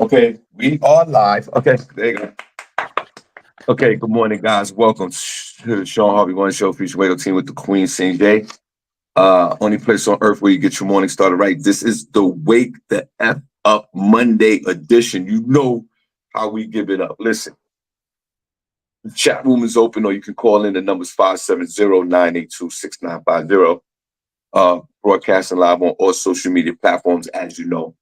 Okay, we are live. Okay, there you go. Okay, good morning, guys. Welcome to the Shawn Harvey Morning Show, feature radio team with the Queen SennyJ. Only place on earth where you get your morning started right. This is the Wake the F Up Monday edition. You know how we give it up. Listen, the chat room is open, or you can call in. The number's 570-982-6950. Broadcasting live on all social media platforms, as you know.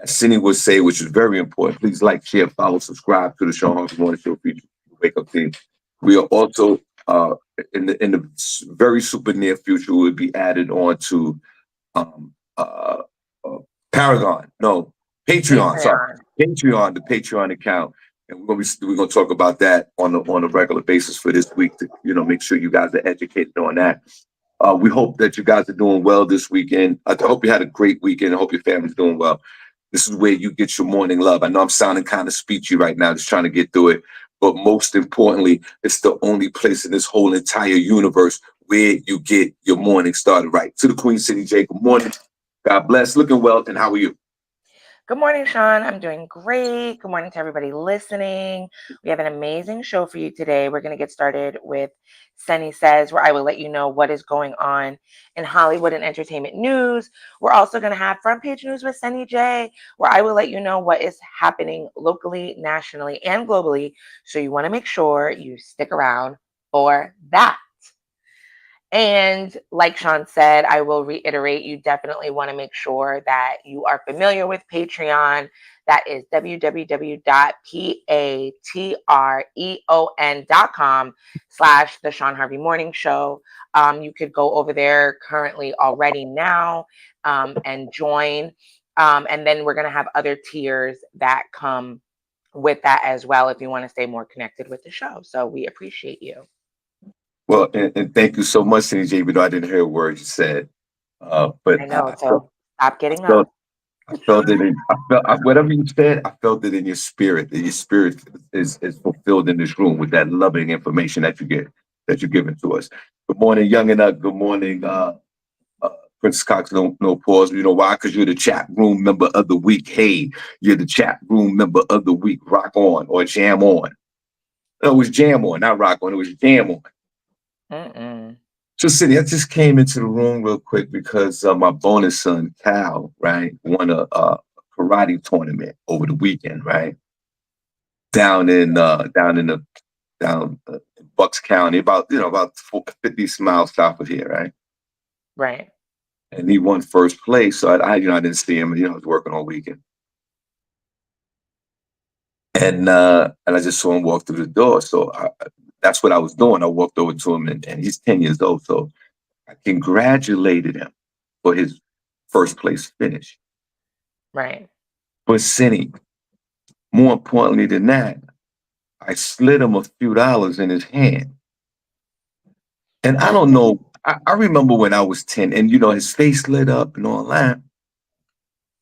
As Cindy would say, which is very important, please like, share, follow, subscribe to the Shawn Harvey Morning Show feature Wake Up Team. We are also in the very super near future will be added on to um, uh, Paragon, no, Patreon, sorry, Patreon, the Patreon account, and we're gonna talk about that on a regular basis for this week to make sure you guys are educated on that. We hope that you guys are doing well this weekend. I hope you had a great weekend. I hope your family's doing well. This is where you get your morning love. I know I'm sounding kind of speechy right now, just trying to get through it. But most importantly, it's the only place in this whole entire universe where you get your morning started right. To the Queen SennyJ, good morning. God bless. Looking well, and how are you? Good morning, Shawn. I'm doing great. Good morning to everybody listening. We have an amazing show for you today. We're going to get started with Senny Says, where I will let you know what is going on in Hollywood and entertainment news. We're also going to have front page news with SennyJ, where I will let you know what is happening locally, nationally, and globally. So you want to make sure you stick around for that. And like Shawn said, I will reiterate, you definitely want to make sure that you are familiar with Patreon. That is www.patreon.com/The Shawn Harvey Morning Show. You could go over there currently already now and join. And then we're going to have other tiers that come with that as well if you want to stay more connected with the show. So we appreciate you. Well, and thank you so much, CJ, even though I didn't hear a word you said. But I know. So stop I getting felt, up. I felt it in, whatever you said, I felt it in your spirit. That your spirit is fulfilled in this room with that loving information that you're giving to us. Good morning, Young and Up. Good morning, uh, Prince Cox. No pause. You know why? Because you're the chat room member of the week. Hey, you're the chat room member of the week. Rock on or jam on. No, it was jam on, not rock on. It was jam on. Mm-mm. So, City, I just came into the room real quick because my bonus son, Cal, right, won a karate tournament over the weekend, right, down in Bucks County, about 50 miles south of here, right, Right. and he won first place. So I didn't see him. I was working all weekend, and I just saw him walk through the door. So that's what I was doing. I walked over to him, and he's 10 years old. So I congratulated him for his first place finish. Right. But Cindy, more importantly than that, I slid him a few dollars in his hand. And I don't know, I remember when I was 10 and his face lit up and all that.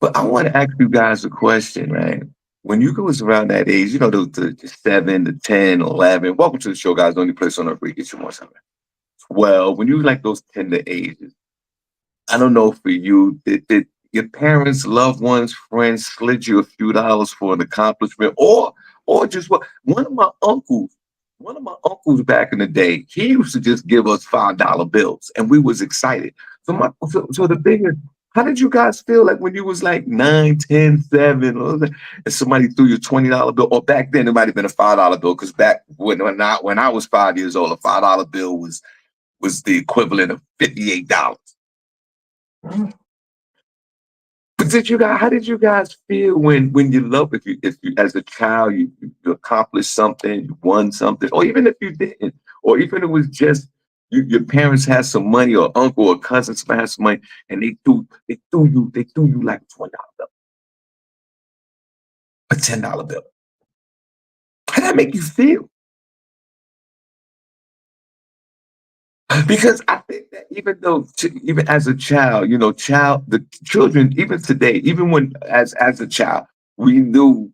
But I want to ask you guys a question, right? When you was around that age, the 7, the 10, 11, welcome to the show, guys. The only place on earth where you get your more something. Well, when you like those tender ages, I don't know for you, did your parents, loved ones, friends slid you a few dollars for an accomplishment, or just what? One of my uncles back in the day, he used to just give us $5 bills, and we was excited. So the thing is, how did you guys feel like when you was like 9, 10, 7, and somebody threw you a $20 bill? Or back then it might have been a $5 bill, because back when I was 5 years old, a $5 bill was the equivalent of $58. But how did you guys feel when you love if you as a child you accomplished something, you won something, or even if you didn't, or even if it was just your parents had some money, or uncle or cousin had some money, and they threw you like a $20 bill, a $10 bill. How did that make you feel? Because I think that even though, even as a child, the children, even today, even when as a child, we knew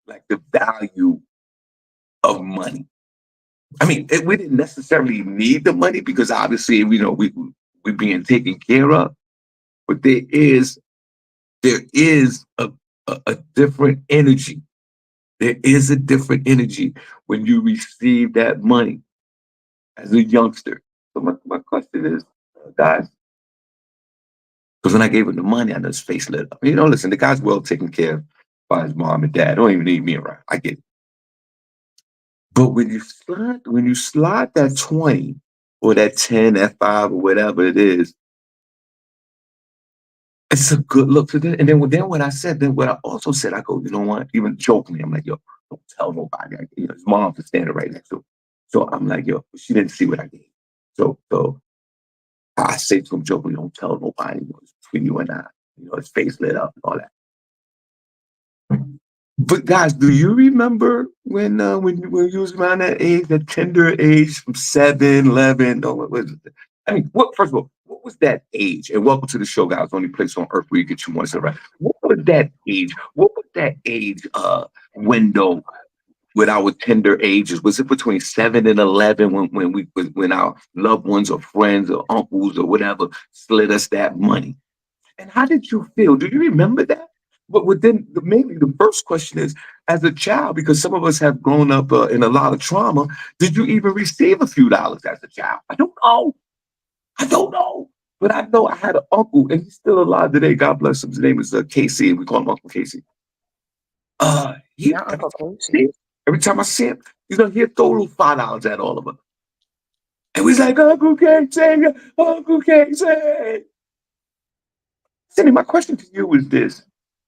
like the value of money. I mean, we didn't necessarily need the money because obviously, we being taken care of. But there is a a different energy. There is a different energy when you receive that money as a youngster. So my question is, guys, because when I gave him the money, I know his face lit up. Listen, the guy's well taken care of by his mom and dad. Don't even need me around. I get it. But when you slide that 20 or that 10, that 5, or whatever it is, it's a good look to them. And then what I said, then what I also said, I go, you know what? Even jokingly, I'm like, yo, don't tell nobody. His mom's standing right next to him. So I'm like, yo, she didn't see what I did. So I say to him jokingly, don't tell nobody. It's between you and I. His face lit up and all that. But guys, do you remember when you was around that age, that tender age from 7, 11? Or what was it? I mean, first of all, what was that age? And welcome to the show, guys. Only place on earth where you get you one right. What was that age? What was that age window with our tender ages? Was it between 7 and 11 when our loved ones or friends or uncles or whatever slid us that money? And how did you feel? Do you remember that? But then maybe the first question is, as a child, because some of us have grown up in a lot of trauma, did you even receive a few dollars as a child? I don't know. But I know I had an uncle, and he's still alive today. God bless him. His name is Casey, and we call him Uncle Casey. Yeah, Uncle Casey. Every time I see him, he'll throw little $5 at all of us. And we's like, Uncle Casey, Uncle Casey. Cindy, my question to you is this.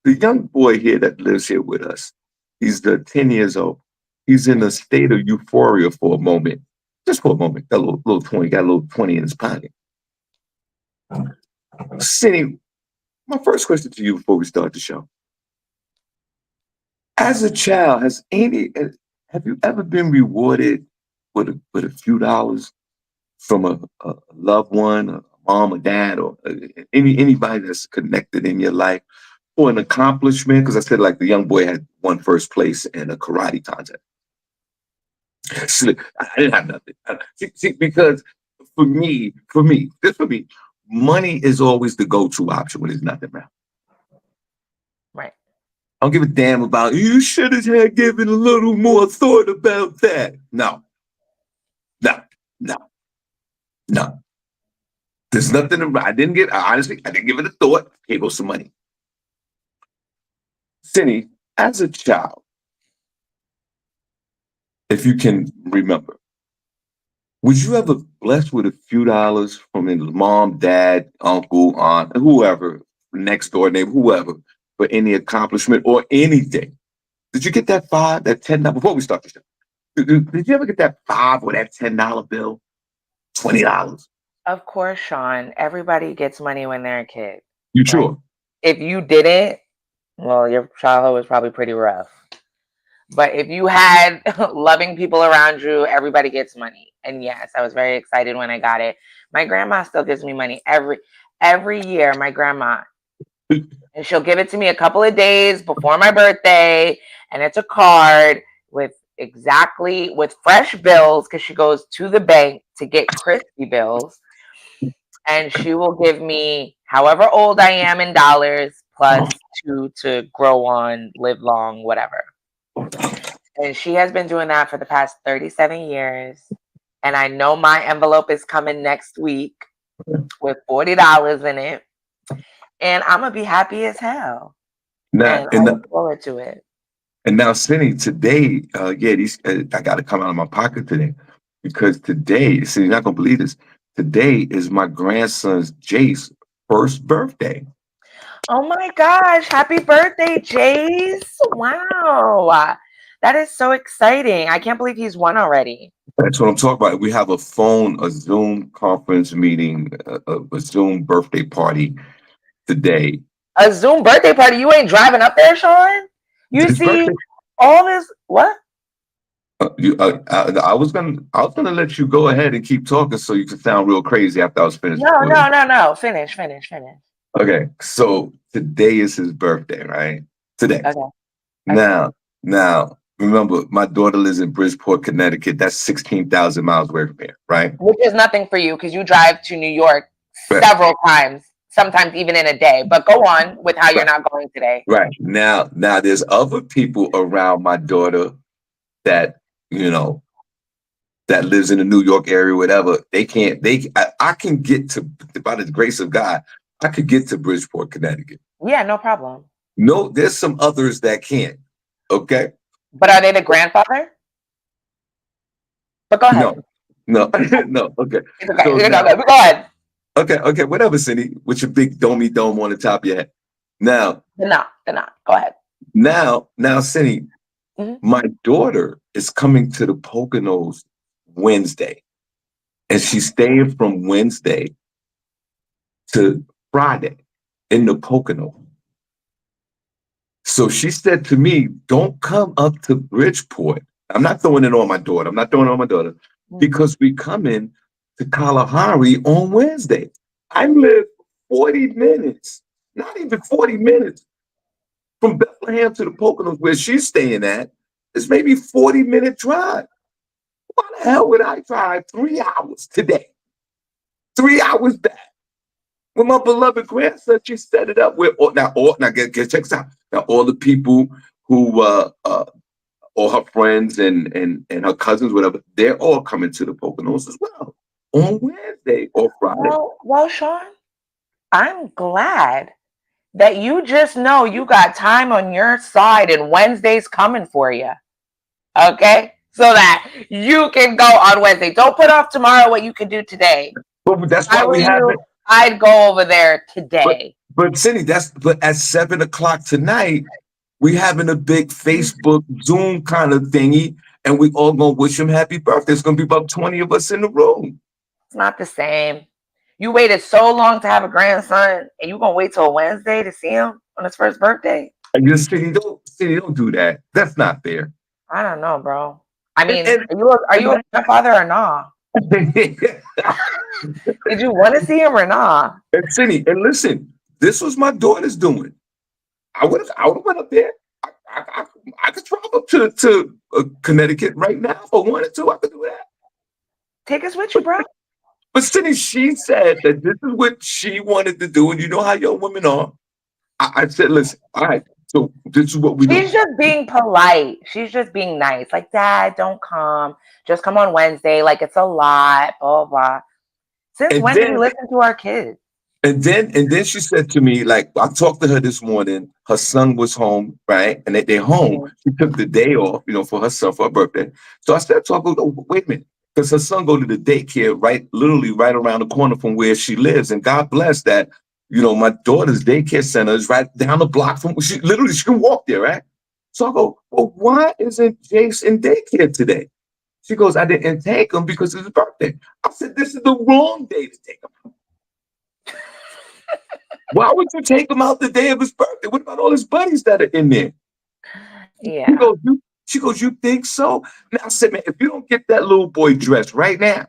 The young boy here that lives here with us, he's 10 years old. He's in a state of euphoria for a moment. Just for a moment. Got a little 20, got a little 20 in his pocket. Cindy, my first question to you before we start the show. As a child, have you ever been rewarded with a few dollars from a loved one, a mom or dad, or anybody that's connected in your life, for an accomplishment? Because I said, like, the young boy had won first place in a karate contest. So, I didn't have nothing. See, because for me, money is always the go-to option when there's nothing around. Right. I don't give a damn about, you should have given a little more thought about that. No. There's nothing around. Honestly, I didn't give it a thought. Here goes some money. Cindy, as a child, if you can remember, was you ever blessed with a few dollars from a mom, dad, uncle, aunt, whoever, next door neighbor, whoever, for any accomplishment or anything? Did you get that $5, that $10? Before we start the show, did you ever get that $5 or that $10 bill? $20? Of course, Shawn. Everybody gets money when they're a kid. You sure? If you didn't, well, your childhood was probably pretty rough. But if you had loving people around you, everybody gets money. And yes, I was very excited when I got it. My grandma still gives me money every year. My grandma, and she'll give it to me a couple of days before my birthday, and it's a card with fresh bills, because she goes to the bank to get crispy bills, and she will give me however old I am in dollars plus 2 to grow on, live long, whatever. And she has been doing that for the past 37 years. And I know my envelope is coming next week with $40 in it. And I'm going to be happy as hell. Now, and I look forward to it. And now, Cindy, today, I got to come out of my pocket today, because today, you're not going to believe this. Today is my grandson's Jace's first birthday. Oh my gosh. Happy birthday, Jace. Wow. That is so exciting. I can't believe he's one already. That's what I'm talking about. We have a Zoom conference meeting, a Zoom birthday party today. A Zoom birthday party? You ain't driving up there, Shawn? You see birthday. All this, what? I was gonna let you go ahead and keep talking so you could sound real crazy after I was finished. No. Finish. Okay, so today is his birthday, right? Today. Okay. Now, remember, my daughter lives in Bridgeport, Connecticut. That's 16,000 miles away from here, right? Which is nothing for you, because you drive to New York several times sometimes even in a day. But go on with how you're Right. not going today. Right. Now there's other people around my daughter that, you know, that lives in the New York area, whatever. I can get to, by the grace of God, I could get to Bridgeport, Connecticut. Yeah, no problem. No, there's some others that can't. Okay. But are they the grandfather? But go ahead. No, no, no. Okay. It's okay. So You're not now, good. But go ahead. okay, whatever, Cindy, with your big domey dome on the top of your head. Now, They're not. Go ahead. now, Cindy, Mhm. my daughter is coming to the Poconos Wednesday, and she's staying from Wednesday to Friday in the Poconos. So she said to me, "Don't come up to Bridgeport." I'm not throwing it on my daughter. I'm not throwing it on my daughter because we come in to Kalahari on Wednesday. I live 40 minutes, not even 40 minutes from Bethlehem to the Poconos where she's staying at. It's maybe 40-minute drive. Why the hell would I drive 3 hours today? 3 hours back. With my beloved grandson, she set it up with now check this out. Now all the people who all her friends and her cousins, whatever, they're all coming to the Poconos as well on Wednesday or Friday. Well, Shawn, I'm glad that you just know you got time on your side and Wednesday's coming for you. Okay? So that you can go on Wednesday. Don't put off tomorrow what you can do today. But that's If I why were we have you, it. I'd go over there But today. but Cindy, but at 7 o'clock tonight, we having a big Facebook Zoom kind of thingy, and we all gonna wish him happy birthday. It's gonna be about 20 of us in the room. It's not the same. You waited so long to have a grandson, and you gonna wait till Wednesday to see him on his first birthday? And you Cindy, don't do that. That's not fair. I don't know, bro. I And, mean, and, are you a grandfather or not? Did you want to see him or not? and Cindy, and listen, this was my daughter's doing. I would have went up there. I could drive up to Connecticut right now if I wanted to. I could do that. Take us with you, bro. But Cindy, she said that this is what she wanted to do, and you know how young women are. I said, listen, all right, so this is what we do. She's just being polite. She's just being nice. Like, Dad, don't come. Just come on Wednesday. Like, it's a lot. Blah blah. Since And when do we then listen to our kids? and then she said to me, like, I talked to her this morning. Her son was home, right? And they're home. Mhm. She took the day off, for her son for her birthday. So I said to her, oh, wait a minute. Because her son go to the daycare literally right around the corner from where she lives. And God bless that, my daughter's daycare center is right down the block from she can walk there, right? So I go, well, why isn't Jace in daycare today? She goes, I didn't take him because it's his birthday. I said, this is the wrong day to take him. Why would you take him out the day of his birthday? What about all his buddies that are in there? She Yeah. goes, you think so? Now I said, man, if you don't get that little boy dressed right now,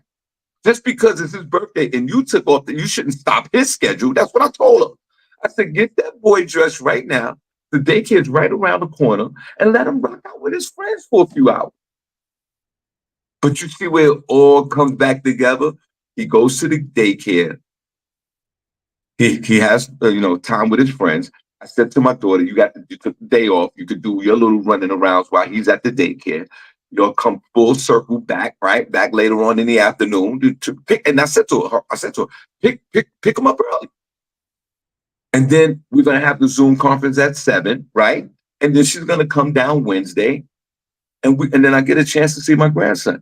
just because it's his birthday and you took off, you shouldn't stop his schedule. That's what I told her. I said, get that boy dressed right now. The daycare's right around the corner, and let him rock out with his friends for a few hours. But you see where it all comes back together? He goes to the daycare. He has time with his friends. I said to my daughter, you took the day off. You could do your little running arounds while he's at the daycare. You'll come full circle back, right? Back later on in the afternoon to pick. And I said to her, pick him up early. And then we're gonna have the Zoom conference at 7, right? And then she's gonna come down Wednesday, and then I get a chance to see my grandson.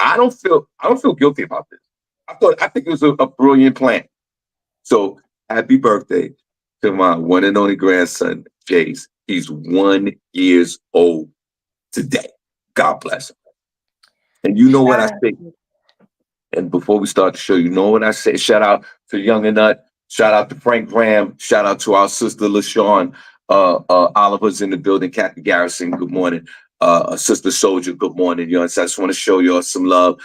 I don't feel guilty about this. I think it was a brilliant plan. So happy birthday to my one and only grandson, Jace. He's 1 years old today. God bless him. And you know what I say. And before we start the show, you know what I say. Shout out to Young and Nut. Shout out to Frank Graham. Shout out to our sister LaShawn. Oliver's in the building. Kathy Garrison, good morning. Sister Soldier, good morning. So I just want to show y'all some love.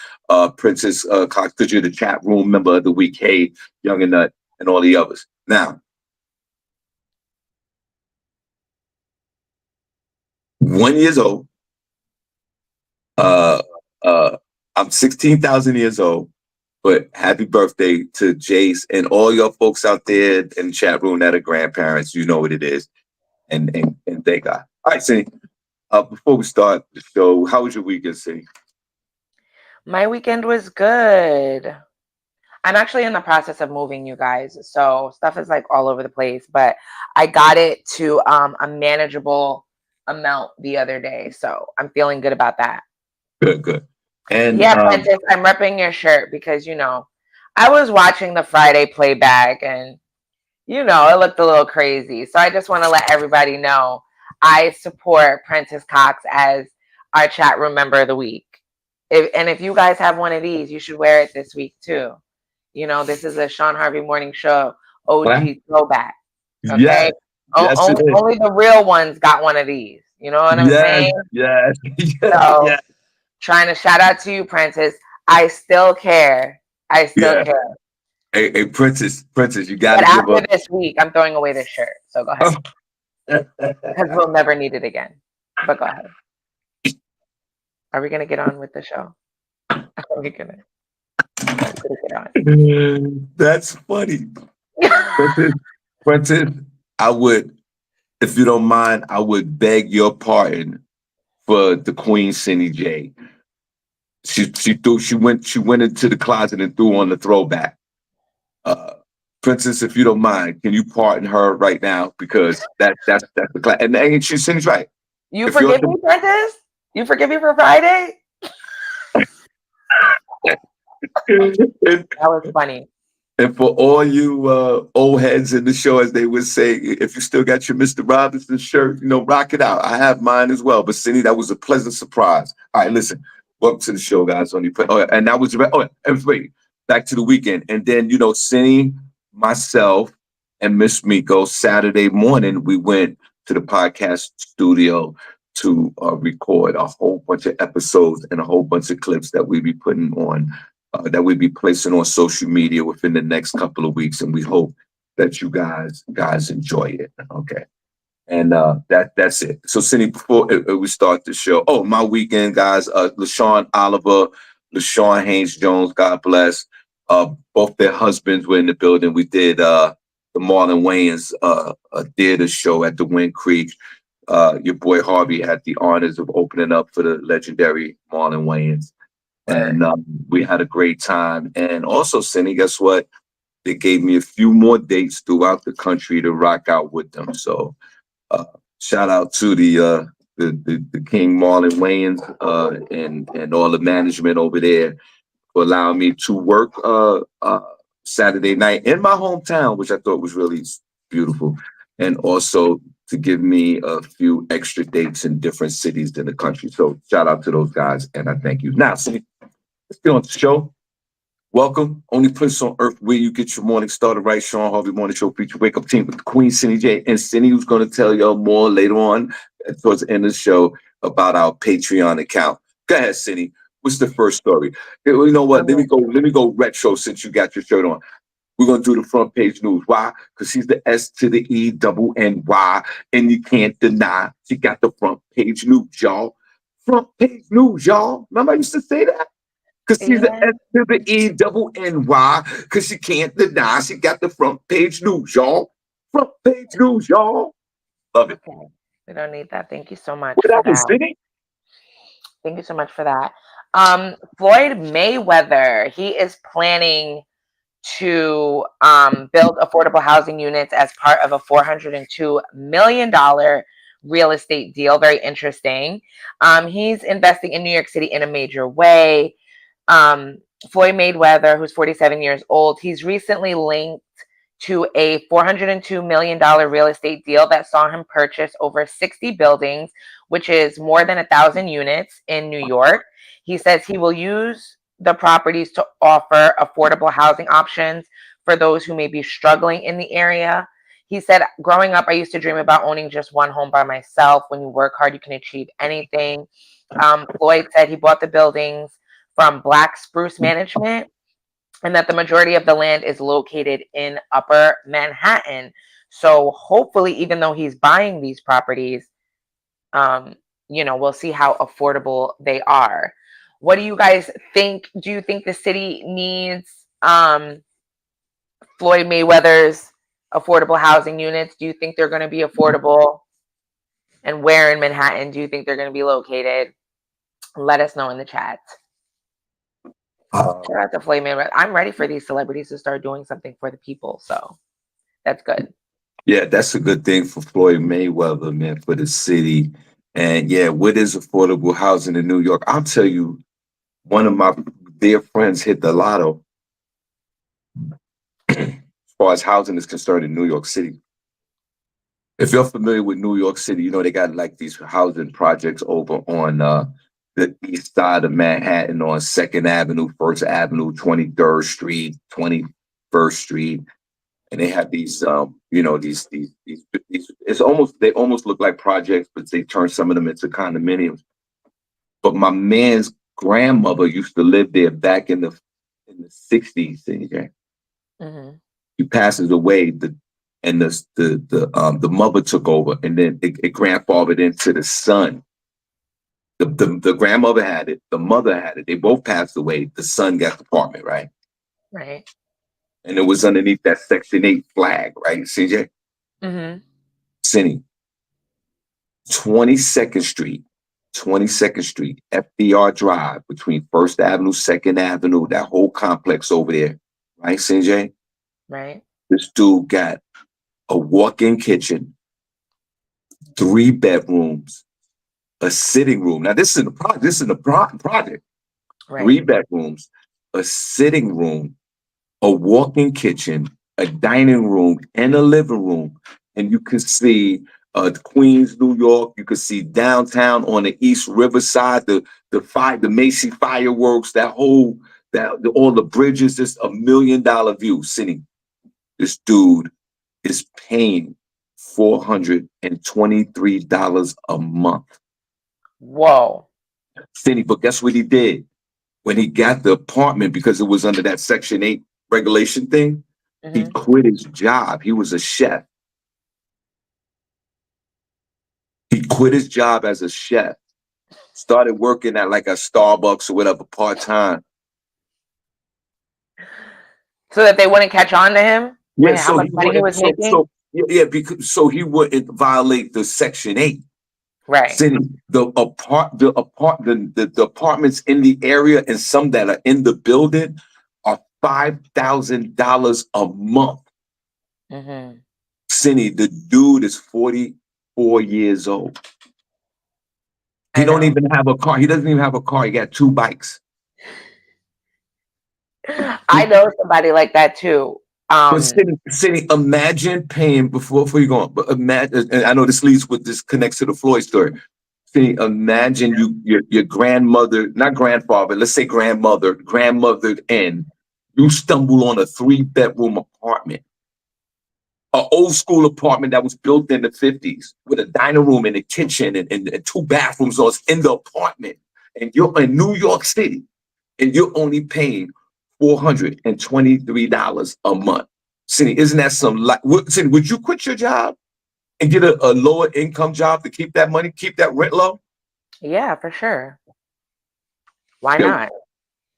Princess Cox, because you're the chat room member of the week. Hey, Young and Nut, and all the others. Now, 1 year old. I'm 16,000 years old, But happy birthday to Jace and all your folks out there in the chat room that are grandparents. You know what it is. And thank God. All right, Cindy. Before we start the show, how was your weekend, Cindy? My weekend was good. I'm actually in the process of moving, you guys. So stuff is like all over the place, but I got it to a manageable amount the other day. So I'm feeling good about that. Good. And Yeah, Prentice, I'm repping your shirt because, I was watching the Friday playback and, it looked a little crazy. So I just want to let everybody know I support Prentice Cox as our chat room member of the week. If you guys have one of these, you should wear it this week too. This is a Shawn Harvey Morning Show OG throwback. Okay. yes, it is. Only the real ones got one of these. You know what I'm saying? Yes. So trying to shout out to you, Prentice. I still care. I still care. Hey, Princess, you But gotta give after up. this week, I'm throwing away this shirt. So go ahead. Because we'll never need it again. But go ahead. Are we gonna get on with the show? Are we gonna get on? That's funny. Princess, I would, if you don't mind, I would beg your pardon for the Queen SennyJ. She went into the closet and threw on the throwback. Princess, if you don't mind, can you pardon her right now? Because that's the class. And she sings right. You forgive me, Prentice? You forgive me for Friday? That was funny. And for all you old heads in the show, as they would say, if you still got your Mr. Robinson shirt, rock it out. I have mine as well. But Cindy, that was a pleasant surprise. All right, listen. Welcome to the show, guys. And that was wait, back to the weekend. And then, Cindy, myself, and Miss Miko, Saturday morning, we went to the podcast studio to record a whole bunch of episodes and a whole bunch of clips that we be putting on that we'll be placing on social media within the next couple of weeks, and we hope that you guys enjoy it. Okay, and that's it. So, Cindy, before we start the show, my weekend, guys, LaShawn Oliver, LaShawn Haynes Jones, God bless. Both their husbands were in the building. We did the Marlon Wayans theater show at the Wind Creek. Your boy Harvey had the honors of opening up for the legendary Marlon Wayans. And we had a great time. And also, Cindy, guess what? They gave me a few more dates throughout the country to rock out with them. So shout out to the King Marlon Wayans and all the management over there for allowing me to work Saturday night in my hometown, which I thought was really beautiful. And also to give me a few extra dates in different cities in the country. So shout out to those guys, and I thank you. Now, Cindy, let's get on the show. Welcome. Only place on earth where you get your morning started right. Shawn Harvey Morning Show feature wake up team with the Queen SennyJ and Cindy, who's going to tell y'all more later on towards the end of the show about our Patreon account. Go ahead, Cindy. What's the first story? You know what? Let me go retro since you got your shirt on. We're gonna do the front page news. Why? Because she's the S to the E double N Y, and you can't deny she got the front page news, y'all. Front page news, y'all. Remember I used to say that? Because she's the S to the E double N Y, because she can't deny she got the front page news, y'all. Front page news, y'all. Love it. Okay. We don't need that. Thank you so much What for happened, that. Cindy? Thank you so much for that. Floyd Mayweather, he is planning to build affordable housing units as part of a $402 million real estate deal. Very interesting. He's investing in New York City in a major way. Floyd Mayweather, who's 47 years old, he's recently linked to a $402 million real estate deal that saw him purchase over 60 buildings, which is more than 1,000 units in New York. He says he will use the properties to offer affordable housing options for those who may be struggling in the area. He said, growing up, I used to dream about owning just one home by myself. When you work hard, you can achieve anything. Floyd said he bought the buildings from Black Spruce Management, and that the majority of the land is located in Upper Manhattan. So hopefully, even though he's buying these properties, we'll see how affordable they are. What do you guys think? Do you think the city needs um, Floyd Mayweather's affordable housing units, do you think they're going to be affordable? And where in Manhattan do you think they're going to be located? Let us know in the chat. Shout out to Floyd Mayweather. I'm ready for these celebrities to start doing something for the people. So that's good. Yeah, that's a good thing for Floyd Mayweather, man, for the city. And yeah, what is affordable housing in New York? I'll tell you, one of my dear friends hit the lotto as far as housing is concerned in New York City. If you're familiar with New York City, you know they got like these housing projects over on the east side of Manhattan on 2nd Avenue, 1st Avenue, 23rd Street, 21st Street. And they have these, these. They almost look like projects, but they turn some of them into condominiums. But my man's grandmother used to live there back in the '60s. SennyJ. Mm-hmm. He passes away. The mother took over, and then it grandfathered into the son. The grandmother had it. The mother had it. They both passed away. The son got the apartment, right? Right. And it was underneath that Section 8 flag, right, CJ? Mm-hmm. Cindy, 22nd Street, 22nd Street, FDR Drive, between 1st Avenue, 2nd Avenue, that whole complex over there, right, CJ? Right. This dude got a walk-in kitchen, 3 bedrooms, a sitting room. Now, this is in the project. Project. Right. 3 bedrooms, a sitting room, a walk-in kitchen, a dining room, and a living room. And you can see Queens, New York. You can see downtown on the East Riverside, the Macy fireworks, all the bridges. Just $1 million view. Sitting, this dude is paying $423 a month. Whoa. Cindy, but guess what he did? When he got the apartment, because it was under that Section 8 regulation thing, he quit his job. He was a chef. He quit his job as a chef, started working at like a Starbucks or whatever part-time. So that they wouldn't catch on to him? Yeah, How much money he was making? Because he wouldn't violate the Section 8. Right. Cindy, the apartments in the area and some that are in the building are $5,000 a month. Mm-hmm. Cindy, the dude is 44 years old. He don't even have a car. He doesn't even have a car. He got 2 bikes. I know somebody like that too. But Cindy, imagine paying before you go on. But imagine, and I know this connects to the Floyd story. Cindy, imagine your grandmother, not grandfather, let's say grandmothered in. You stumble on a 3-bedroom apartment, an old school apartment that was built in the '50s with a dining room and a kitchen and 2 bathrooms in the apartment. And you're in New York City and you're only paying $423 a month. Cindy, isn't that Cindy, would you quit your job and get a lower income job to keep that money, keep that rent low? Yeah, for sure. Why not?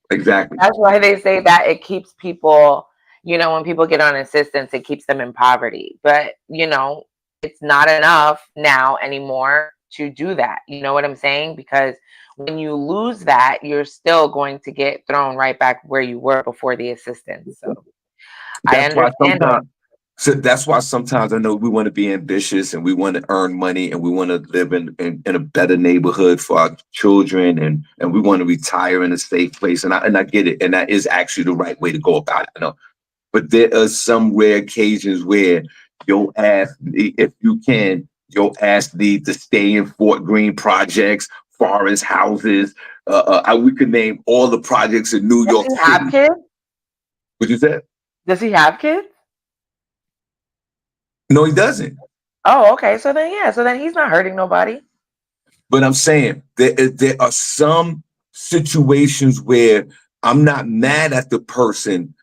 Exactly. That's why they say that it keeps people, when people get on assistance, it keeps them in poverty. But, it's not enough now anymore to do that. You know what I'm saying? Because when you lose that, you're still going to get thrown right back where you were before the assistance. So I understand it. So that's why sometimes I know we want to be ambitious and we want to earn money and we want to live in a better neighborhood for our children and we want to retire in a safe place. And I get it. And that is actually the right way to go about it. I know. But there are some rare occasions where your ass, if you can, your ass need to stay in Fort Greene projects, forest houses. We could name all the projects in New York City. Does he have kids? What you said? Does he have kids? No, he doesn't. Oh, okay. So then he's not hurting nobody. But I'm saying there are some situations where I'm not mad at the person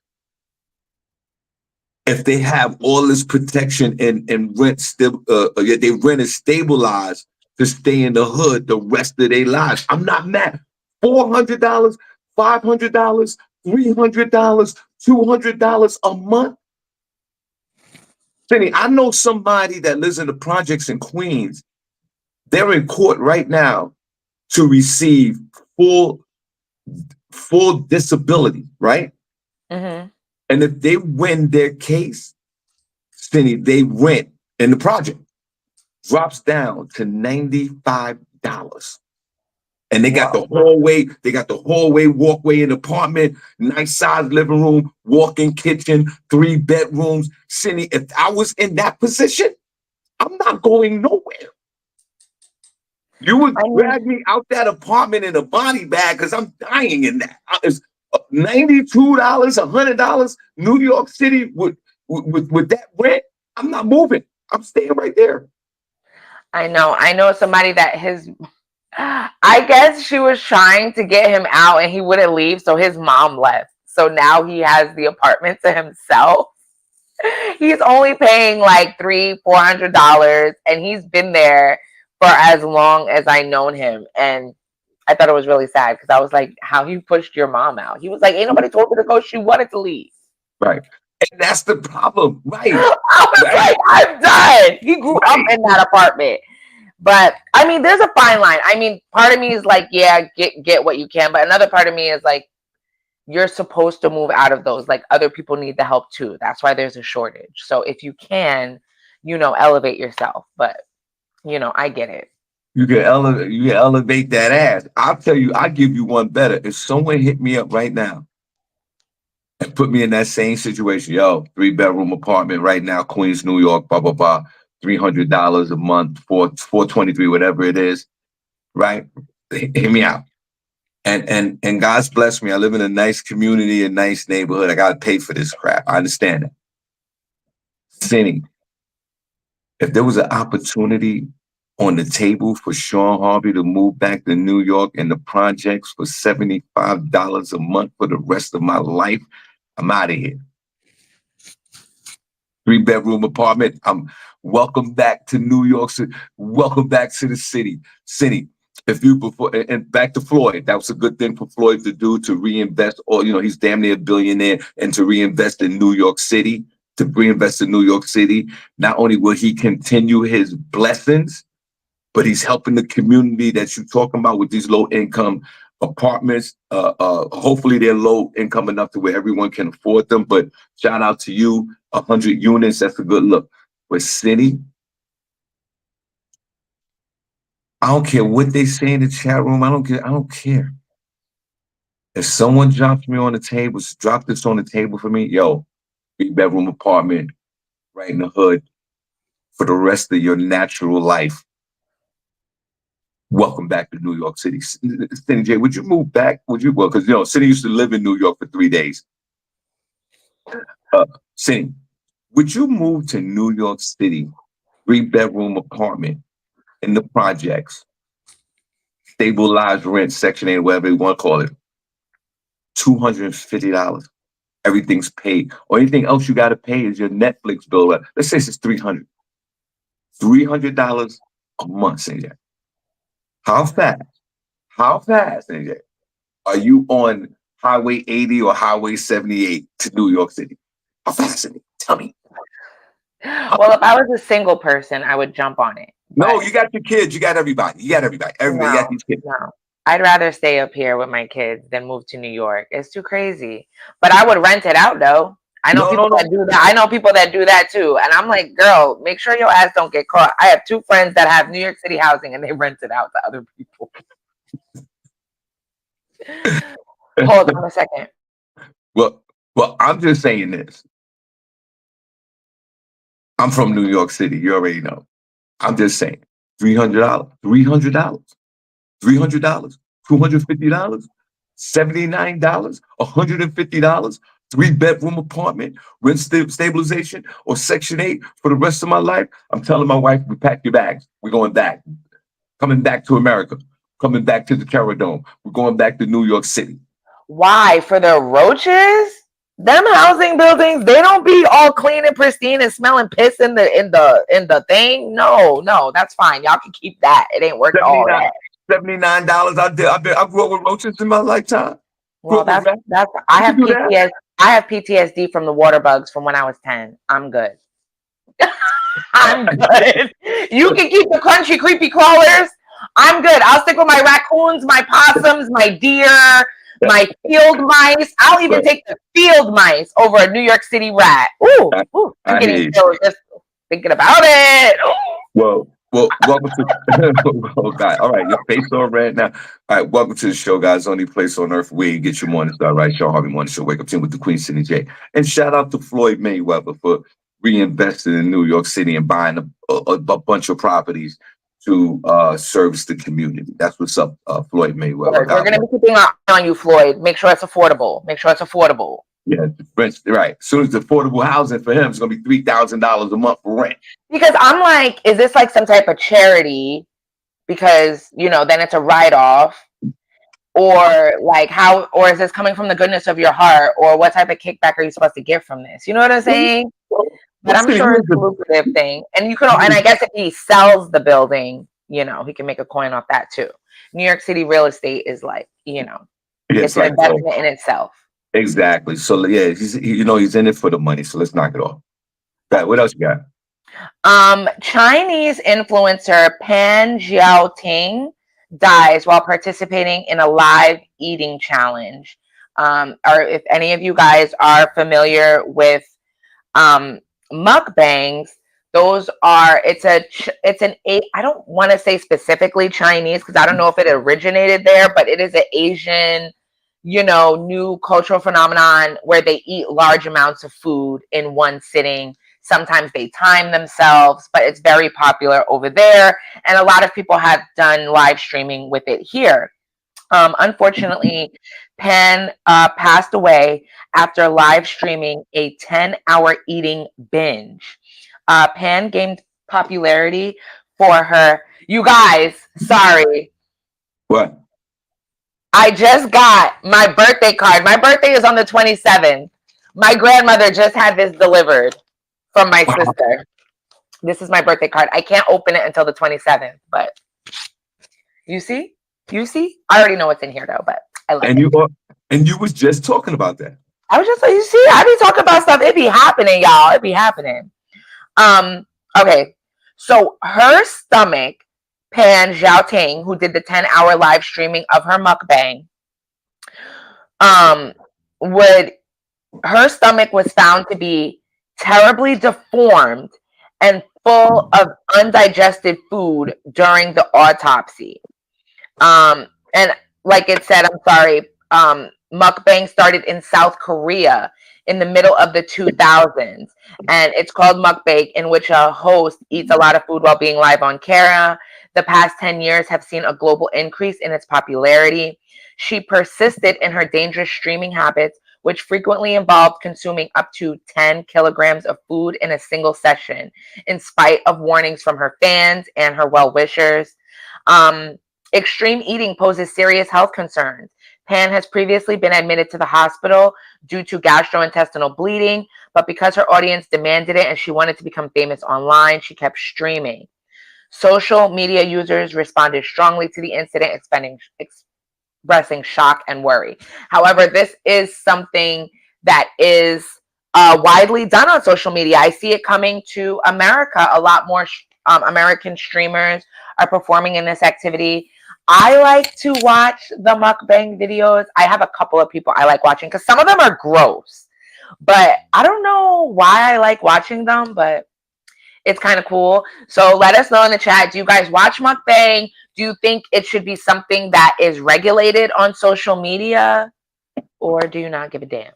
if they have all this protection and rent they rent is stabilized to stay in the hood the rest of their lives. I'm not mad. $400, $500, $300, $200 a month. Cindy, I know somebody that lives in the projects in Queens. They're in court right now to receive full disability, right? Mm-hmm. And if they win their case, Cindy, they rent in the project drops down to $95. And they got the hallway, walkway in the apartment, nice sized living room, walk-in kitchen, 3 bedrooms. Cindy, if I was in that position, I'm not going nowhere. You would drag me out that apartment in a body bag because I'm dying in that. It's $92, $100, New York City with that rent. I'm not moving. I'm staying right there. I know somebody that I guess she was trying to get him out and he wouldn't leave, so his mom left. So now he has the apartment to himself. He's only paying like $300-$400, and he's been there for as long as I known him. And I thought it was really sad because I was like, how you pushed your mom out? He was like, ain't nobody told her to go. She wanted to leave. Right. And that's the problem. Right. I was like, I'm done. He grew up in that apartment. But I mean, there's a fine line. I mean, part of me is like, yeah, get what you can. But another part of me is like, you're supposed to move out of those. Like, other people need the help too. That's why there's a shortage. So if you can, elevate yourself. But I get it. You can elevate that ass. I'll tell you, I'll give you one better. If someone hit me up right now and put me in that same situation, yo, 3-bedroom apartment right now, Queens, New York, blah, blah, blah, $300 a month, $423, whatever it is, right? Hit me out. And God's blessed me. I live in a nice community, a nice neighborhood. I got to pay for this crap. I understand that. Cindy, if there was an opportunity on the table for Shawn Harvey to move back to New York and the projects for $75 a month for the rest of my life, I'm out of here. 3-bedroom apartment. I'm welcome back to New York City. Welcome back to the city. City. If you before and back to Floyd, that was a good thing for Floyd to do, to reinvest. Or he's damn near a billionaire, and to reinvest in New York City. To reinvest in New York City, not only will he continue his blessings, but he's helping the community that you're talking about with these low income apartments. Hopefully they're low income enough to where everyone can afford them. But shout out to you, 100 units. That's a good look. But City, I don't care what they say in the chat room. I don't care. If someone drops me on the table, drop this on the table for me, yo, 3-bedroom apartment right in the hood for the rest of your natural life. Welcome back to New York City. SennyJ, would you move back? Would you? Well, because, Cindy used to live in New York for 3 days. Cindy, would you move to New York City, 3-bedroom apartment in the projects, stabilized rent, Section 8, whatever you want to call it, $250. Everything's paid. Or anything else you got to pay is your Netflix bill. Let's say it's $300. $300 a month, SennyJ. How fast, SennyJ, are you on Highway 80 or Highway 78 to New York City? How fast is it? Tell me. Well, if I was a single person, I would jump on it. No, you got your kids. You got everybody. Everybody got these kids. No. I'd rather stay up here with my kids than move to New York. It's too crazy. But I would rent it out, though. I know people that do that. I know people that do that too. And I'm like, girl, make sure your ass don't get caught. I have 2 friends that have New York City housing and they rent it out to other people. Hold on a second. Well, I'm just saying this. I'm from New York City. You already know. I'm just saying. $300, $300, $300, $250, $79, $150, 3-bedroom apartment, rent stabilization, or Section 8 for the rest of my life. I'm telling my wife, we pack your bags. We're going back. Coming back to America. Coming back to the Terror Dome. We're going back to New York City. Why? For the roaches? Them housing buildings, they don't be all clean and pristine and smelling piss in the thing. No, that's fine. Y'all can keep that. It ain't worth all that. $79. I grew up with roaches in my lifetime. Well, that's I have PTSD. I have PTSD from the water bugs from when I was 10. I'm good. I'm good. You can keep the crunchy, creepy crawlers. I'm good. I'll stick with my raccoons, my possums, my deer, my field mice. I'll even But take the field mice over a New York City rat. Ooh, I, ooh, I'm I hear getting you. chills just thinking about it. Ooh. Welcome to. Oh God! All right, your face all red now. All right, welcome to the show, guys. Only place on earth where you get your morning start right. Shawn Harvey Morning Show. Wake up team with the Queen SennyJ. And shout out to Floyd Mayweather for reinvesting in New York City and buying a bunch of properties to service the community. That's what's up, Floyd Mayweather. We're God going to bless. be keeping our eye on you, Floyd. Make sure it's affordable. Make sure it's affordable. Yeah, rent, right. As soon as the affordable housing for him is going to be $3,000 a month for rent. Because I'm like, is this like some type of charity? Because, you know, then it's a write-off. Or like how, or is this coming from the goodness of your heart? Or what type of kickback are you supposed to get from this? You know what I'm saying? But I'm See, sure it's a lucrative thing. And you can, and I guess if he sells the building, you know, he can make a coin off that too. New York City real estate is like, you know, it's an like investment in itself. exactly. So yeah, he's in it for the money. So let's knock it off. Right, what else you got? Chinese influencer Pan Xiaoting dies while participating in a live eating challenge. Or if any of you guys are familiar with mukbangs, those are it's an I don't want to say specifically Chinese because I don't know if it originated there, but it is an Asian, you know, new cultural phenomenon where they eat large amounts of food in one sitting. Sometimes they time themselves, but it's very popular over there. And a lot of people have done live streaming with it here. Unfortunately, Pan passed away after live streaming a 10-hour eating binge. Pan gained popularity for her. You guys, sorry. What? I just got my birthday card. My birthday is on the 27th. My grandmother just had this delivered from my sister. This is my birthday card. I can't open it until the 27th, but you see? You see? I already know what's in here though, but I love it. And you was just talking about that. I was just like, you see, I be talking about stuff. It be happening, y'all. It be happening. Okay. So her stomach, Pan Xiaoting, who did the 10-hour live streaming of her mukbang, her stomach was found to be terribly deformed and full of undigested food during the autopsy. And like it said, I'm sorry, mukbang started in South Korea in the middle of the 2000s. And it's called mukbang, in which a host eats a lot of food while being live on camera. The past 10 years have seen a global increase in its popularity. She persisted in her dangerous streaming habits, which frequently involved consuming up to 10 kilograms of food in a single session, in spite of warnings from her fans and her well-wishers. Extreme eating poses serious health concerns. Pan has previously been admitted to the hospital due to gastrointestinal bleeding, but because her audience demanded it and she wanted to become famous online, she kept streaming. Social media users responded strongly to the incident, expressing shock and worry. However, this is something that is widely done on social media. I see it coming to America. A lot more American streamers are performing in this activity. I like to watch the mukbang videos. I have a couple of people I like watching because some of them are gross, but I don't know why I like watching them, but it's kind of cool. So let us know in the chat. Do you guys watch mukbang? Do you think it should be something that is regulated on social media? Or do you not give a damn?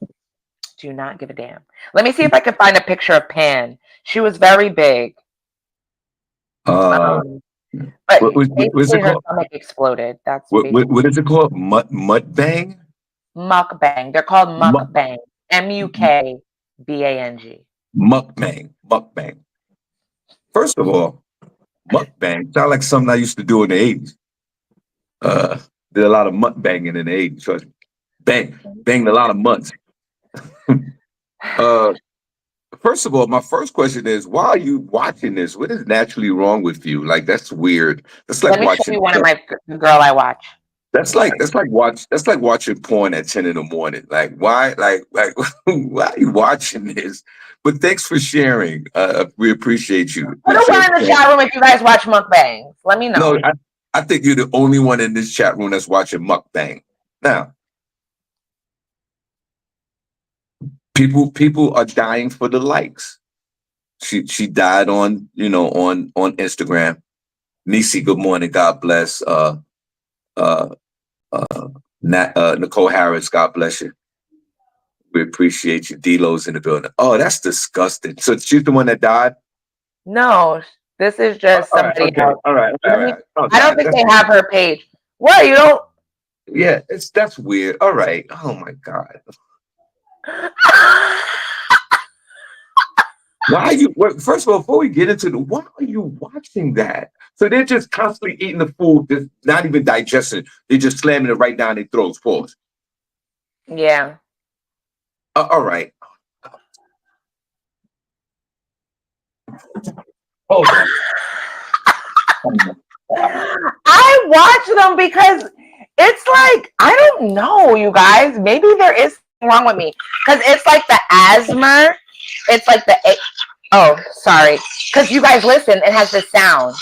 Do you not give a damn? Let me see if I can find a picture of Pan. She was very big. But What is basically it her called? stomach exploded. That's What basically is it called? Mukbang? mukbang. They're called Muk, mukbang. MUKBANG. mukbang. First of all, mukbang sound like something I used to do in the 80s. Did a lot of mukbanging in the 80s. Trust me. Banged a lot of mutts. First of all, my first question is, why are you watching this? What is naturally wrong with you? Like, that's weird. That's like Let me show watching. you one of my girl I watch. That's like watching porn at 10 in the morning. Like why? Like why are you watching this? But thanks for sharing. We appreciate you Put with a your one in the point. chat room if you guys watch mukbangs. Let me No, know. I think you're the only one in this chat room that's watching mukbang. Now, people are dying for the likes. She died on on Instagram. Nisi, good morning. God bless. Uh, Nicole Harris, God bless you. We appreciate you. D-Lo's in the building. Oh, that's disgusting. So she's the one that died? No, this is just All right, somebody okay. else. All right, all Let me. right. Oh I don't God. think they have her page. What you don't? Yeah, that's weird. All right. Oh my God. Why are you first of all, before we get into why are you watching that? So they're just constantly eating the food, just not even digesting. They're just slamming it right down their throats. Pause. Yeah. All right. Hold on. I watch them because it's like I don't know, you guys. Maybe there is something wrong with me because it's like the asthma. It's like the oh, sorry, because you guys listen. It has the sound.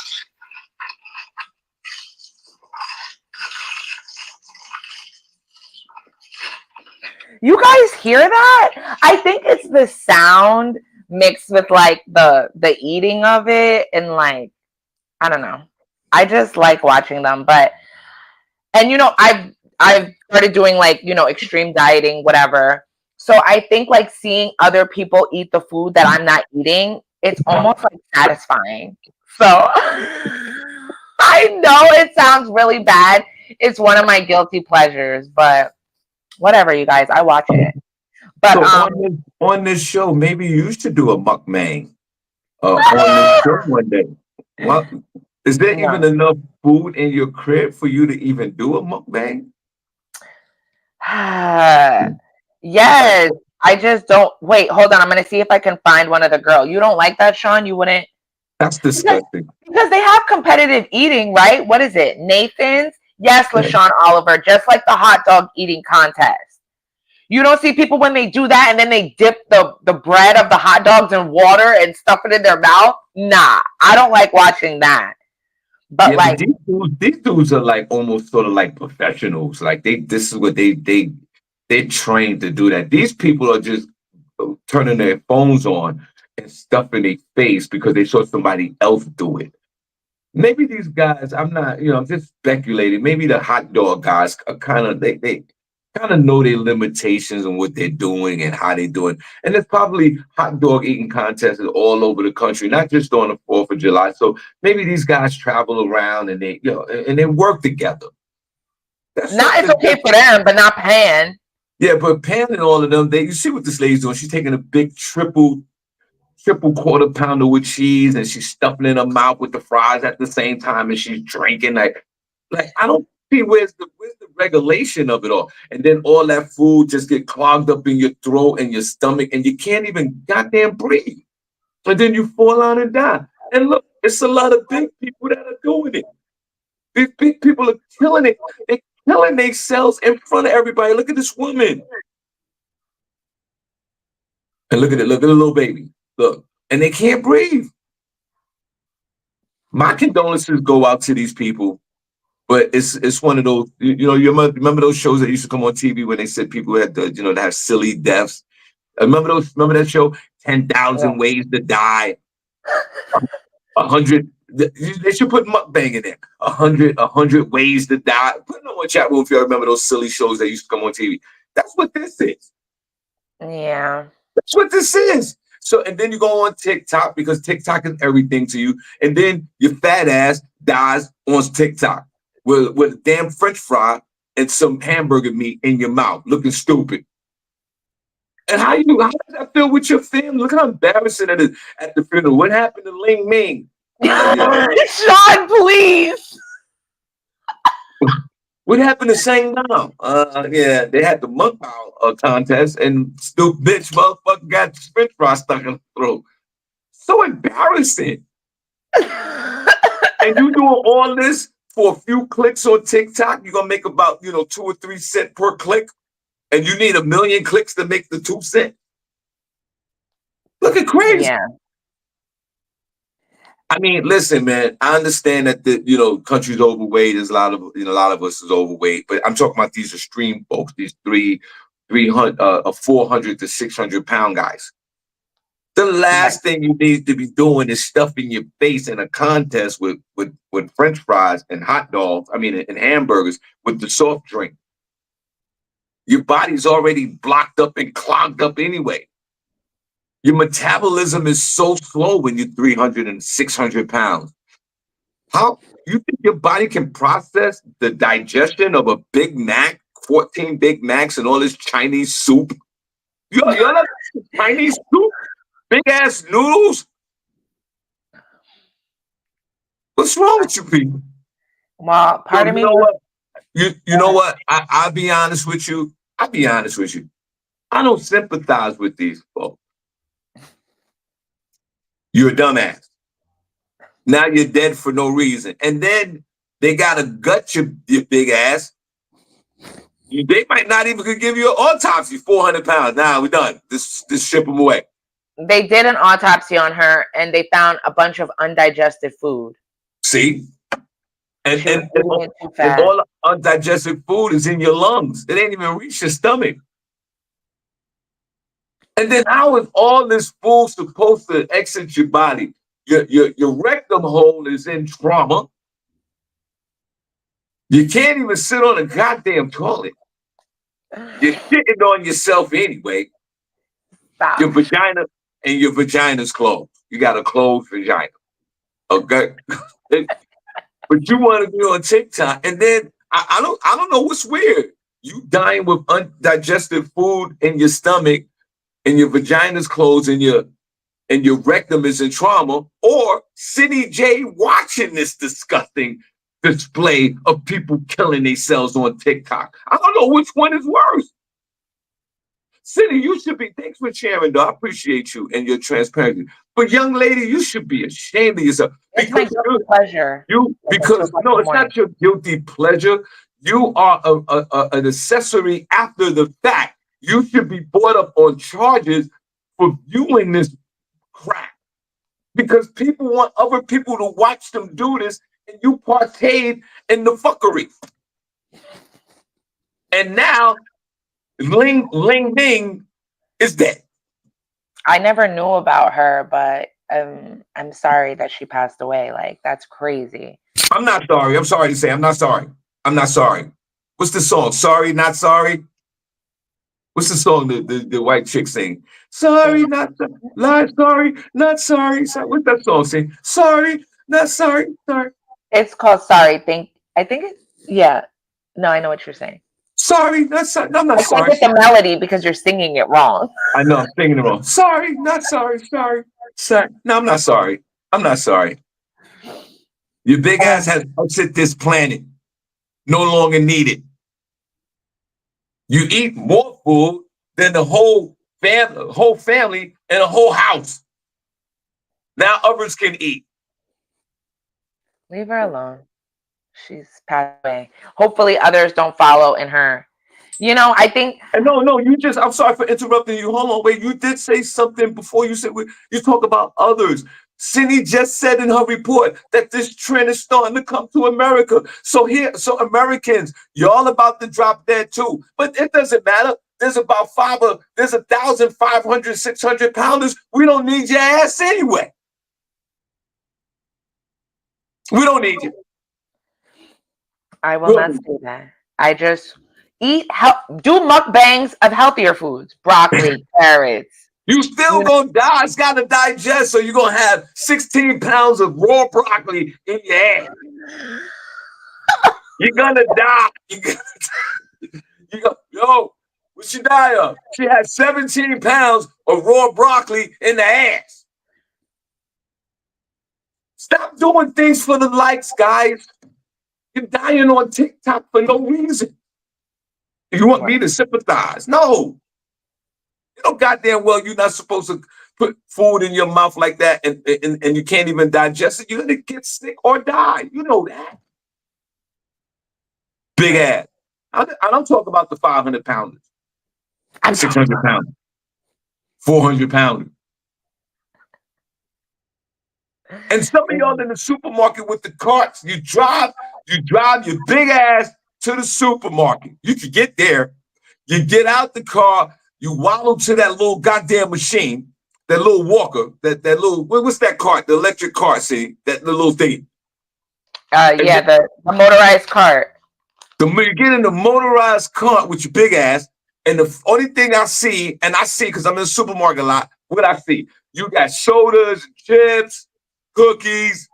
You guys hear that? I think it's the sound mixed with like the eating of it and like I don't know. I just like watching them, but and I've started doing like extreme dieting, whatever. So I think like seeing other people eat the food that I'm not eating, it's almost like satisfying. So I know it sounds really bad. It's one of my guilty pleasures, but whatever, you guys, I watch it. But So on this show, maybe you should do a mukbang on this show one day. What is there even no. enough food in your crib for you to even do a mukbang? Yes, I just don't wait, hold on. I'm gonna see if I can find one of the girl. You don't like that, Sean? You wouldn't That's because disgusting. because they have competitive eating, right? What is it? Nathan's? Yes, Yeah. LaShawn Oliver, just like the hot dog eating contest. You don't see people when they do that and then they dip the bread of the hot dogs in water and stuff it in their mouth. Nah, I don't like watching that. But Yeah, but like, these dudes are like almost sort of like professionals. Like this is what they trained to do that. These people are just turning their phones on and stuffing their face because they saw somebody else do it. Maybe these guys, I'm not, I'm just speculating. Maybe the hot dog guys are kind of they kind of know their limitations and what they're doing and how they do it. And there's probably hot dog eating contests all over the country, not just on the 4th of July. So maybe these guys travel around and and they work together. That's not something it's okay that for them, but not Pan. yeah, but Pam and all of them, you see what this lady's doing. She's taking a big triple quarter pounder with cheese and she's stuffing it in her mouth with the fries at the same time and she's drinking like I don't see where's the regulation of it all. And then all that food just get clogged up in your throat and your stomach and you can't even goddamn breathe. And then you fall out and die. And look, it's a lot of big people that are doing it. These big people are killing it. They're killing themselves in front of everybody. Look at this woman. And look at the little baby. Look. And they can't breathe. My condolences go out to these people, but it's one of those, you remember those shows that used to come on TV when they said people had to have silly deaths. Remember that show, Yeah. 10,000 Ways to Die, 100. They should put mukbang in there. 100 ways to die. Put it on chat room if you remember those silly shows that used to come on TV. That's what this is. Yeah. That's what this is. So, and then you go on TikTok because TikTok is everything to you. And then your fat ass dies on TikTok with a damn French fry and some hamburger meat in your mouth, looking stupid. And how does that feel with your family? Look how embarrassing it is at the funeral. What happened to Ling Ming? Yeah. Sean, please. What happened to Sang Nam? Yeah, they had the mukbang contest, and stupid bitch motherfucker got French fry stuck in the throat. So embarrassing. And you doing all this for a few clicks on TikTok, you're gonna make about 2 or 3 cents per click, and you need 1 million clicks to make the 2 cent. Looking crazy. Yeah. I mean, listen, man. I understand that the country's overweight. There's a lot of us is overweight, but I'm talking about these extreme folks. These 400 to 600 pound guys. The Right. last thing you need to be doing is stuffing your face in a contest with French fries and hot dogs. I mean, and hamburgers with the soft drink. Your body's already blocked up and clogged up anyway. Your metabolism is so slow when you're 300 and 600 pounds. How you think your body can process the digestion of a Big Mac, 14 Big Macs, and all this Chinese soup? You're not Chinese soup? Big ass noodles? What's wrong with you people? Well, Yo, part of you me know wants. what? You know what? I'll be honest with you. I'll be honest with you. I don't sympathize with these folks. You're a dumbass. Now you're dead for no reason. And then they gotta gut your big ass. They might not even could give you an autopsy. 400 pounds. Nah, we're done. This ship them away. They did an autopsy on her, and they found a bunch of undigested food. See, and She was and, and, eating it too and fast. all the undigested food is in your lungs. It ain't even reached your stomach. And then how is all this food supposed to exit your body? Your rectum hole is in trauma. You can't even sit on a goddamn toilet. You're shitting on yourself anyway. Stop. Your vagina and your vagina's closed. You got a closed vagina. Okay. But you want to be on TikTok, and then I don't know what's weird. You dying with undigested food in your stomach, and your vagina's closed, and your rectum is in trauma, or SennyJ watching this disgusting display of people killing themselves on TikTok. I don't know which one is worse. Cindy, you should be. Thanks for sharing, though. I appreciate you and your transparency. But young lady, you should be ashamed of yourself It's my because guilty pleasure. because no, it's not your guilty pleasure. You are an accessory after the fact. You should be brought up on charges for viewing this crap because people want other people to watch them do this, and you partake in the fuckery. And now, Ling Bing is dead. I never knew about her, but I'm sorry that she passed away. Like, that's crazy. I'm not sorry. I'm sorry to say I'm not sorry. I'm not sorry. What's the song? Sorry, not sorry? What's the song the white chick sing? Sorry, not sorry, not sorry. What's that song sing? Sorry, not sorry, sorry. It's called Sorry. I think it's, yeah. No, I know what you're saying. Sorry, not sorry. No, I'm not I can't sorry. get the melody because you're singing it wrong. I know I'm singing it wrong. Sorry, not sorry, sorry. Sorry. No, I'm not sorry. I'm not sorry. Your big ass has exit this planet. No longer needed. You eat more food than the whole family and a whole house. Now others can eat. Leave her alone. She's passed away. Hopefully others don't follow in her. I think. And no, I'm sorry for interrupting you. Hold on, wait. You did say something before you said you talk about others. Cindy just said in her report that this trend is starting to come to America. So Americans, y'all about to drop dead too. But it doesn't matter. There's 1,500, 600 pounders. We don't need your ass anyway. We don't need you. I will not say that. I just do mukbangs of healthier foods, broccoli, carrots. You still gonna die. It's gotta digest, so you're gonna have 16 pounds of raw broccoli in your ass. You're gonna die. Yo, what she die of? She had 17 pounds of raw broccoli in the ass. Stop doing things for the likes, guys. You're dying on TikTok for no reason. You want me to sympathize? No. You know goddamn well you're not supposed to put food in your mouth like that and you can't even digest it. You're gonna get sick or die. You know that. big ass. I don't talk about the 500 pounders, I'm 600 pounders, 400 pounders. And some of y'all in the supermarket with the carts, you drive your big ass to the supermarket. You can get there, you get out the car, you waddle to that little goddamn machine, that little walker, that little, what's that cart? The electric cart, see? That the little thing. Yeah, the motorized cart. You get in the motorized cart with your big ass, and the only thing I see, because I'm in the supermarket a lot, what I see? You got sodas, chips, cookies,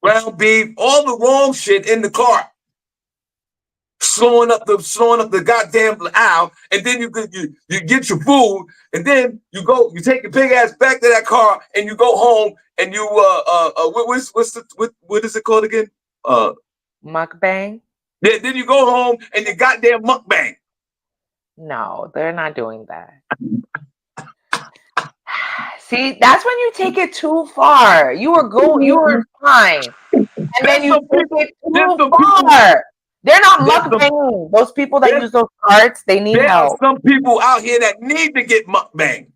ground beef, all the wrong shit in the cart. Slowing up the goddamn aisle, and then you get your food, and then you take your big ass back to that car, and you go home, and you what is it called again? Mukbang. Then you go home and you goddamn mukbang. No, they're not doing that. See, that's when you take it too far. You were fine, and then you take it too far. They're not mukbanging. Those people that use those carts, they need help. There are some people out here that need to get mukbang.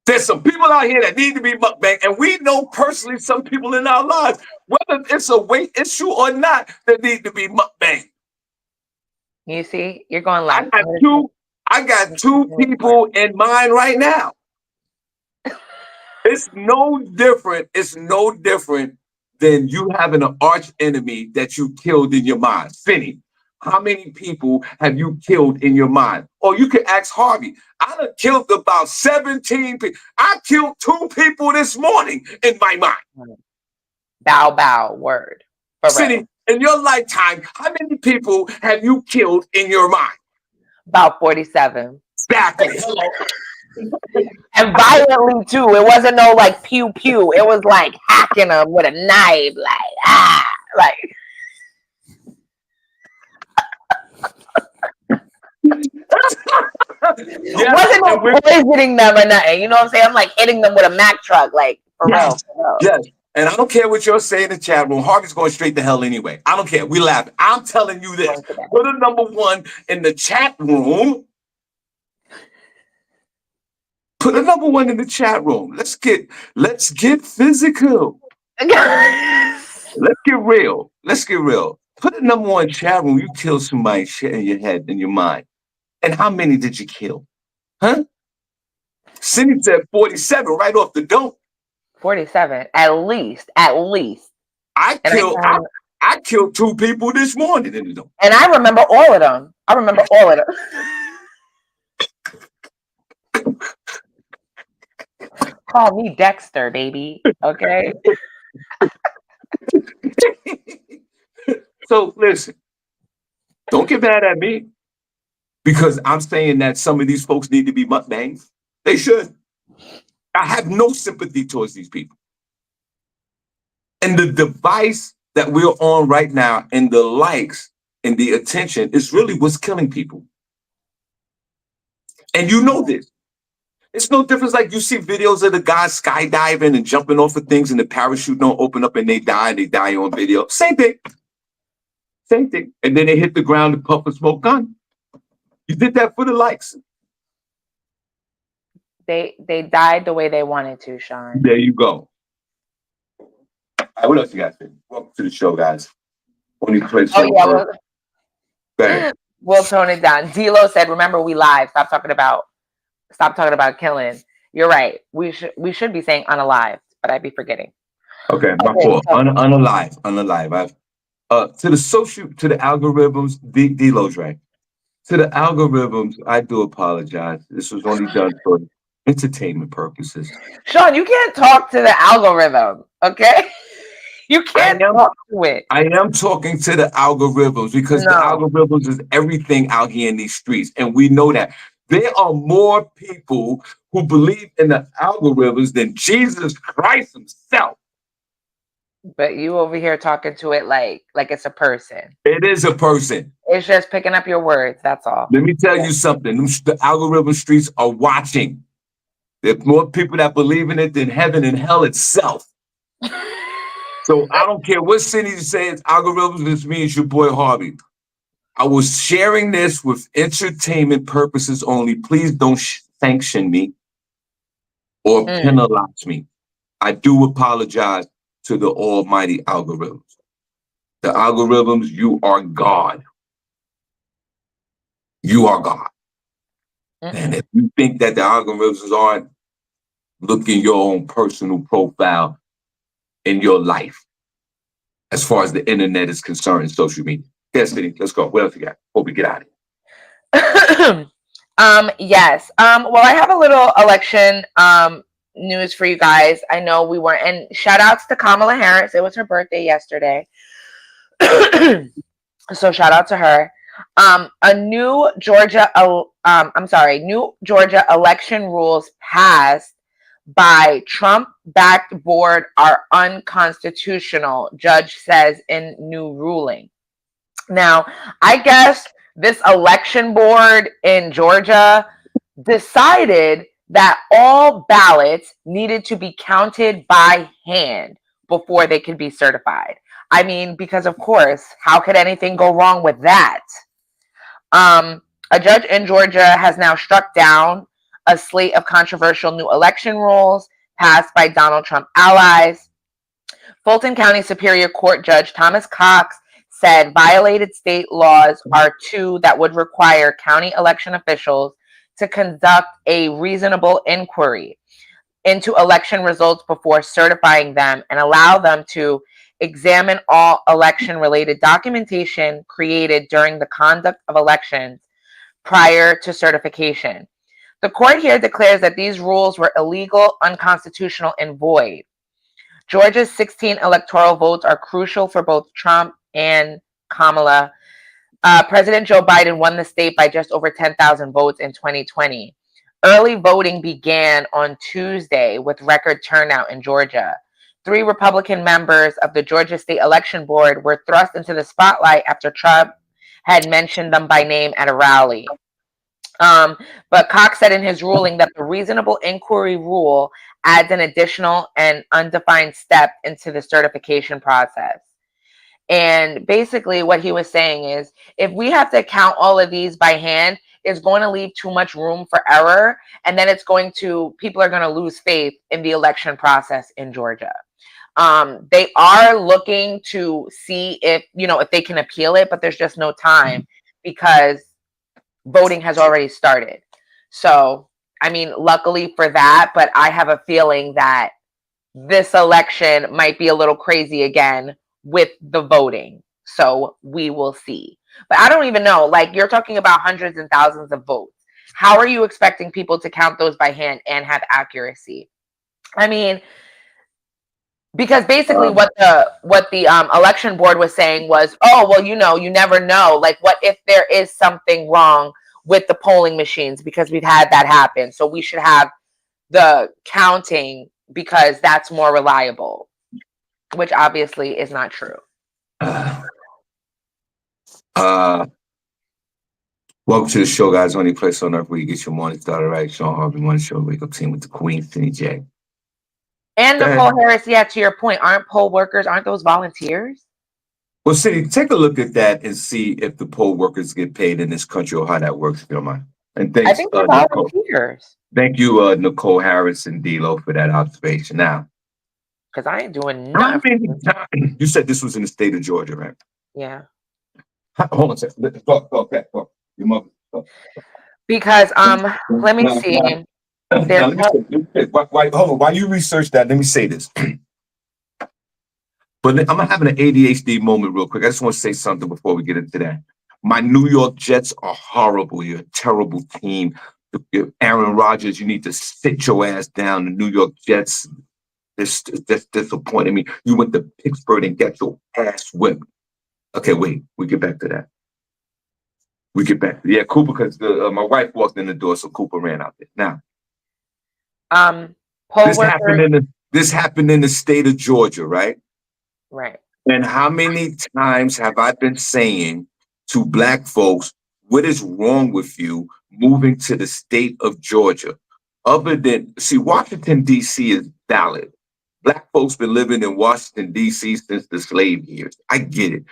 There's some people out here that need to be mukbang, and we know personally some people in our lives, whether it's a weight issue or not, that need to be mukbang. You see, you're going left. I got two people in mind right now. It's no different. It's no different than you having an arch enemy that you killed in your mind. Finney, how many people have you killed in your mind? Or you can ask Harvey. I done killed about 17 people. I killed 2 people this morning in my mind. Bow, word. Finney, in your lifetime, how many people have you killed in your mind? About 47. Exactly. And violently too. It wasn't no like pew pew. It was like hacking them with a knife, like. Yeah, wasn't no poisoning them or nothing. You know what I'm saying? I'm like hitting them with a Mack truck, like for real. Yes. And I don't care what you're saying in the chat room. Harvey's going straight to hell anyway. I don't care. We laughing. I'm telling you this. Put a number 1 in the chat room. Put a number 1 in the chat room. Let's get physical. Let's get real. Put a number 1 chat room. You kill somebody, shit in your head, in your mind. And how many did you kill? Huh? Cindy said 47 right off the dome. 47, at least. I killed 2 people this morning in the dome. And I remember all of them. Call me Dexter, baby. Okay. So listen, don't get mad at me because I'm saying that some of these folks need to be mukbangs. They should. I have no sympathy towards these people. And the device that we're on right now and the likes and the attention is really what's killing people. And you know this. It's no difference like you see videos of the guys skydiving and jumping off of things and the parachute don't open up and they die on video. Same thing. And then they hit the ground and puff a smoke gun. You did that for the likes. They died the way they wanted to, Shawn. There you go. All right, what else you got? Welcome to the show, guys. Only place. We'll tone it down. D-Lo said, "Remember, we live. Stop talking about killing." You're right. We should be saying unalive, but I'd be forgetting. Okay, my fault. Unalive. To the algorithms, D-Lo's right. To the algorithms, I do apologize. This was only done for entertainment purposes. Shawn, you can't talk to the algorithm, okay? You can't talk to it. I am talking to the algorithms because the algorithms is everything out here in these streets. And we know that. There are more people who believe in the algorithms than Jesus Christ himself. But you over here talking to it like it's a person. It is a person. It's just picking up your words. That's all. Let me tell you something. The algorithm streets are watching. There's more people that believe in it than heaven and hell itself. So I don't care what Cindy says, algorithms, this means your boy Harvey. I was sharing this with entertainment purposes only. Please don't sanction me or Mm, penalize me. I do apologize to the almighty algorithms. The algorithms, you are God. You are God. And mm-mm. if you think that the algorithms aren't, look in your own personal profile in your life as far as the internet is concerned and social media. Yes, Cindy, let's go. What else you got before we get out of here? Yes. Well, I have a little election news for you guys. I know we weren't, and shout outs to Kamala Harris. It was her birthday yesterday. So shout out to her. New Georgia election rules passed by Trump-backed board are unconstitutional, judge says in new ruling. Now, I guess this election board in Georgia decided that all ballots needed to be counted by hand before they could be certified. I mean, because of course, how could anything go wrong with that? Um, a judge in Georgia has now struck down a slate of controversial new election rules passed by Donald Trump allies. Fulton County Superior Court Judge Thomas Cox said violated state laws are two that would require county election officials to conduct a reasonable inquiry into election results before certifying them and allow them to examine all election related documentation created during the conduct of elections prior to certification. The court here declares that these rules were illegal, unconstitutional, and void. Georgia's 16 electoral votes are crucial for both Trump and Kamala. President Joe Biden won the state by just over 10,000 votes in 2020. Early voting began on Tuesday with record turnout in Georgia. 3 Republican members of the Georgia State Election Board were thrust into the spotlight after Trump had mentioned them by name at a rally. But Cox said in his ruling that the reasonable inquiry rule adds an additional and undefined step into the certification process. And basically, what he was saying is if we have to count all of these by hand, it's going to leave too much room for error. And then people are going to lose faith in the election process in Georgia. They are looking to see if they can appeal it, but there's just no time because voting has already started. So, I mean, luckily for that, but I have a feeling that this election might be a little crazy again with the voting. So we will see. But I don't even know. Like, you're talking about hundreds and thousands of votes. How are you expecting people to count those by hand and have accuracy? I mean, because basically what the election board was saying was, oh, well, you never know. Like, what if there is something wrong with the polling machines, because we've had that happen. So we should have the counting because that's more reliable, which obviously is not true. Welcome to the show, guys. Only place on earth where you get your morning started right. Shawn Harvey Morning Show, wake up team with the Queen, SennyJ. And Nicole Harris, yeah, to your point, aren't poll workers, aren't those volunteers? Well, Cindy, take a look at that and see if the poll workers get paid in this country or how that works, if you don't mind. And thanks, I think they're Nicole. volunteers. Thank you, Nicole Harris and D-Lo, for that observation. Now, because I ain't doing nothing. You said this was in the state of Georgia, right? Yeah. Hold on a second. Talk. Your mother. Talk. Because let me see. Hold on. While you research that, let me say this. But I'm having an ADHD moment real quick. I just want to say something before we get into that. My New York Jets are horrible. You're a terrible team. Aaron Rodgers, you need to sit your ass down. The New York Jets, this disappointed me. You went to Pittsburgh and got your ass whipped. Okay, wait. We get back to that. Cooper, because my wife walked in the door, so Cooper ran out there. Now, this happened in the state of Georgia, right? Right. And how many times have I been saying to Black folks, what is wrong with you moving to the state of Georgia? Other than, see, Washington, D.C. is valid. Black folks been living in Washington, D.C. since the slave years. I get it.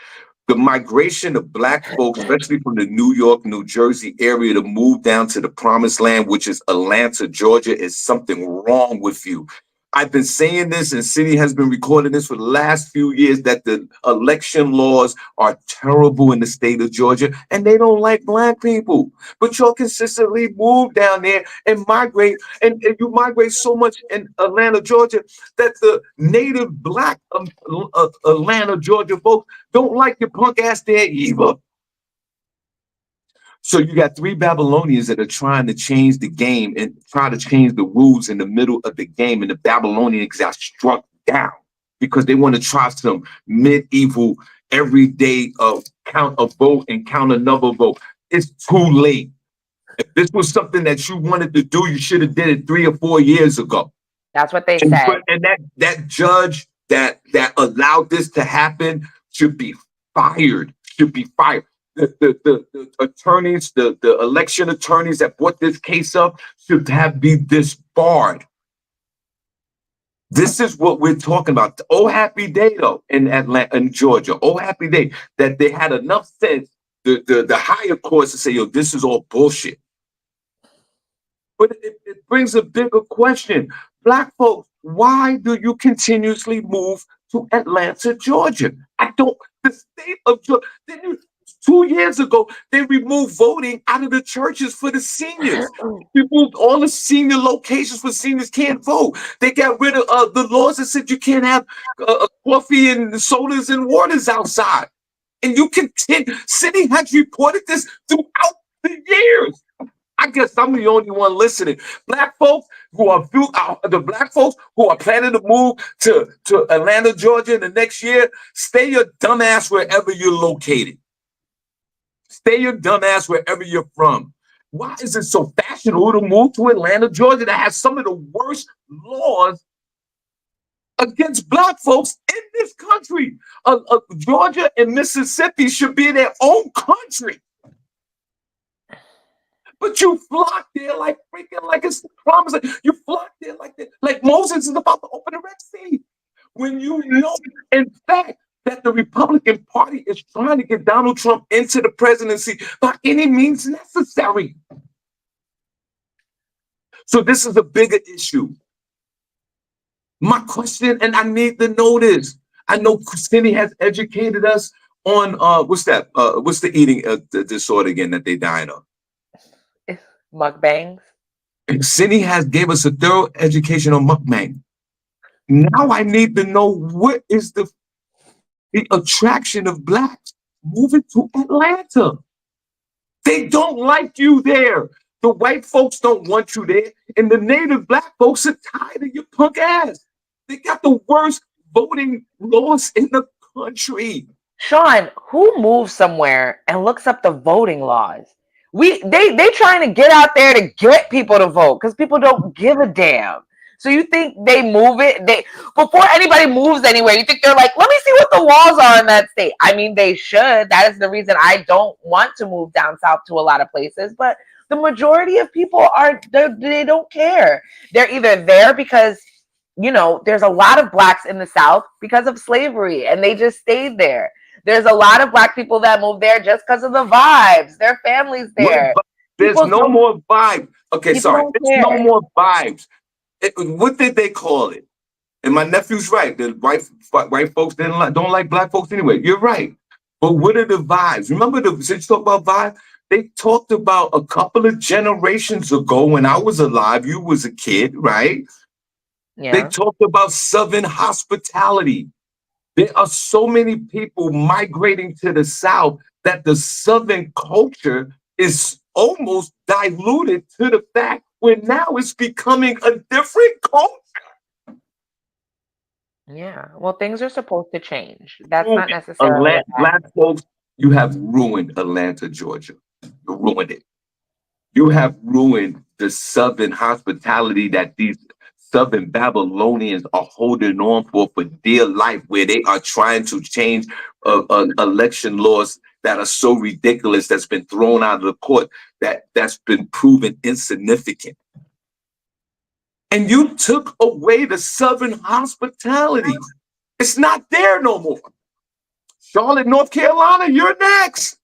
The migration of black folks, especially from the New York, New Jersey area to move down to the promised land, which is Atlanta, Georgia, is something wrong with you. I've been saying this, and City has been recording this for the last few years, that the election laws are terrible in the state of Georgia, and they don't like black people. But y'all consistently move down there and migrate, and you migrate so much in Atlanta, Georgia, that the native black Atlanta, Georgia folks don't like your punk ass there either. So you got three Babylonians that are trying to change the game and try to change the rules in the middle of the game, and the Babylonians got struck down because they want to try some medieval everyday count a vote and count another vote. It's too late. If this was something that you wanted to do, you should have did it 3 or 4 years ago. That's what they said. And that judge that allowed this to happen should be fired. Should be fired. The attorneys, the election attorneys that brought this case up should have be disbarred. This is what we're talking about. Oh, happy day though in Atlanta, in Georgia. Oh, happy day that they had enough sense, the higher courts, to say, yo, this is all bullshit. But it brings a bigger question. Black folks, why do you continuously move to Atlanta, Georgia? The state of Georgia, 2 years ago, they removed voting out of the churches for the seniors. Removed all the senior locations for seniors can't vote. They got rid of the laws that said you can't have coffee and sodas and waters outside. And you continue, City has reported this throughout the years. I guess I'm the only one listening. Black folks who are the black folks who are planning to move to Atlanta, Georgia in the next year, stay your dumb ass wherever you're located. Stay your dumb ass wherever you're from. Why is it so fashionable to move to Atlanta, Georgia, that has some of the worst laws against black folks in this country? Georgia and Mississippi should be their own country. But you flock there like freaking like it's the promise. You flock there like Moses is about to open the Red Sea. When you know, in fact, that the Republican Party is trying to get Donald Trump into the presidency by any means necessary. So this is a bigger issue. My question, and I need to know this. I know Cindy has educated us on what's that? What's the eating disorder again that they dying of? Mukbangs. Cindy has gave us a thorough education on mukbang. Now I need to know what is the attraction of blacks moving to Atlanta. They don't like you there. The white folks don't want you there, and the native black folks are tired of your punk ass. They got the worst voting laws in the country. Shawn, who moves somewhere and looks up the voting laws? They trying to get out there to get people to vote because people don't give a damn. So you think they move it? Before anybody moves anywhere, you think they're like, let me see what the laws are in that state. I mean, they should. That is the reason I don't want to move down south to a lot of places. But the majority of people they don't care. They're either there because, there's a lot of blacks in the South because of slavery, and they just stayed there. There's a lot of black people that moved there just because of the vibes. Their families there. There's no more vibe. Okay, sorry. There's no more vibes. What did they call it? And my nephew's right. The white folks don't like black folks anyway. You're right. But what are the vibes? Remember, since you talk about vibe, they talked about a couple of generations ago when I was alive. You was a kid, right? Yeah. They talked about Southern hospitality. There are so many people migrating to the South that the Southern culture is almost diluted to the fact where now it's becoming a different culture. Yeah, well, things are supposed to change. That's not necessarily black folks. You have ruined Atlanta, Georgia. You ruined it. You have ruined the Southern hospitality that these Southern Babylonians are holding on for dear life, where they are trying to change election laws that are so ridiculous, that's been thrown out of the court, that's been proven insignificant. And you took away the Southern hospitality. It's not there no more. Charlotte, North Carolina, you're next.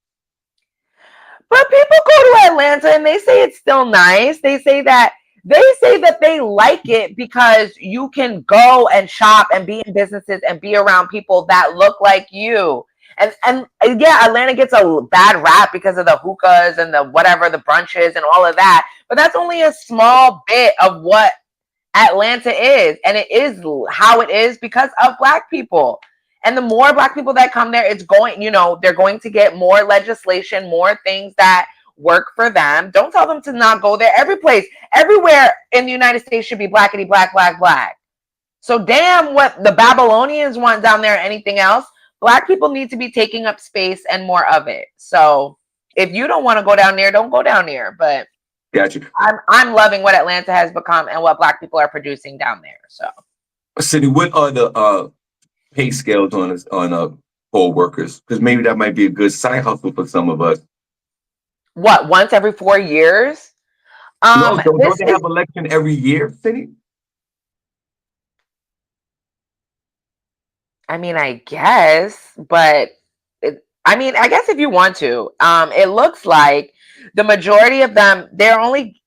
But people go to Atlanta and they say it's still nice. They say that they like it because you can go and shop and be in businesses and be around people that look like you. And yeah, Atlanta gets a bad rap because of the hookahs and the whatever, the brunches and all of that. But that's only a small bit of what Atlanta is. And it is how it is because of Black people. And the more Black people that come there, it's going, they're going to get more legislation, more things that work for them. Don't tell them to not go there. Everywhere in the United States should be blackity black, black, black. So damn what the Babylonians want down there or anything else. Black people need to be taking up space and more of it. So if you don't want to go down there, don't go down there. But Got you. I'm loving what Atlanta has become and what Black people are producing down there. So, Cindy, what are the pay scales on poll workers? Because maybe that might be a good side hustle for some of us. what, once every 4 years? No, don't This they is, have election every year, Cindy? I mean, I guess, but I guess if you want to, it looks like the majority of them, they're only,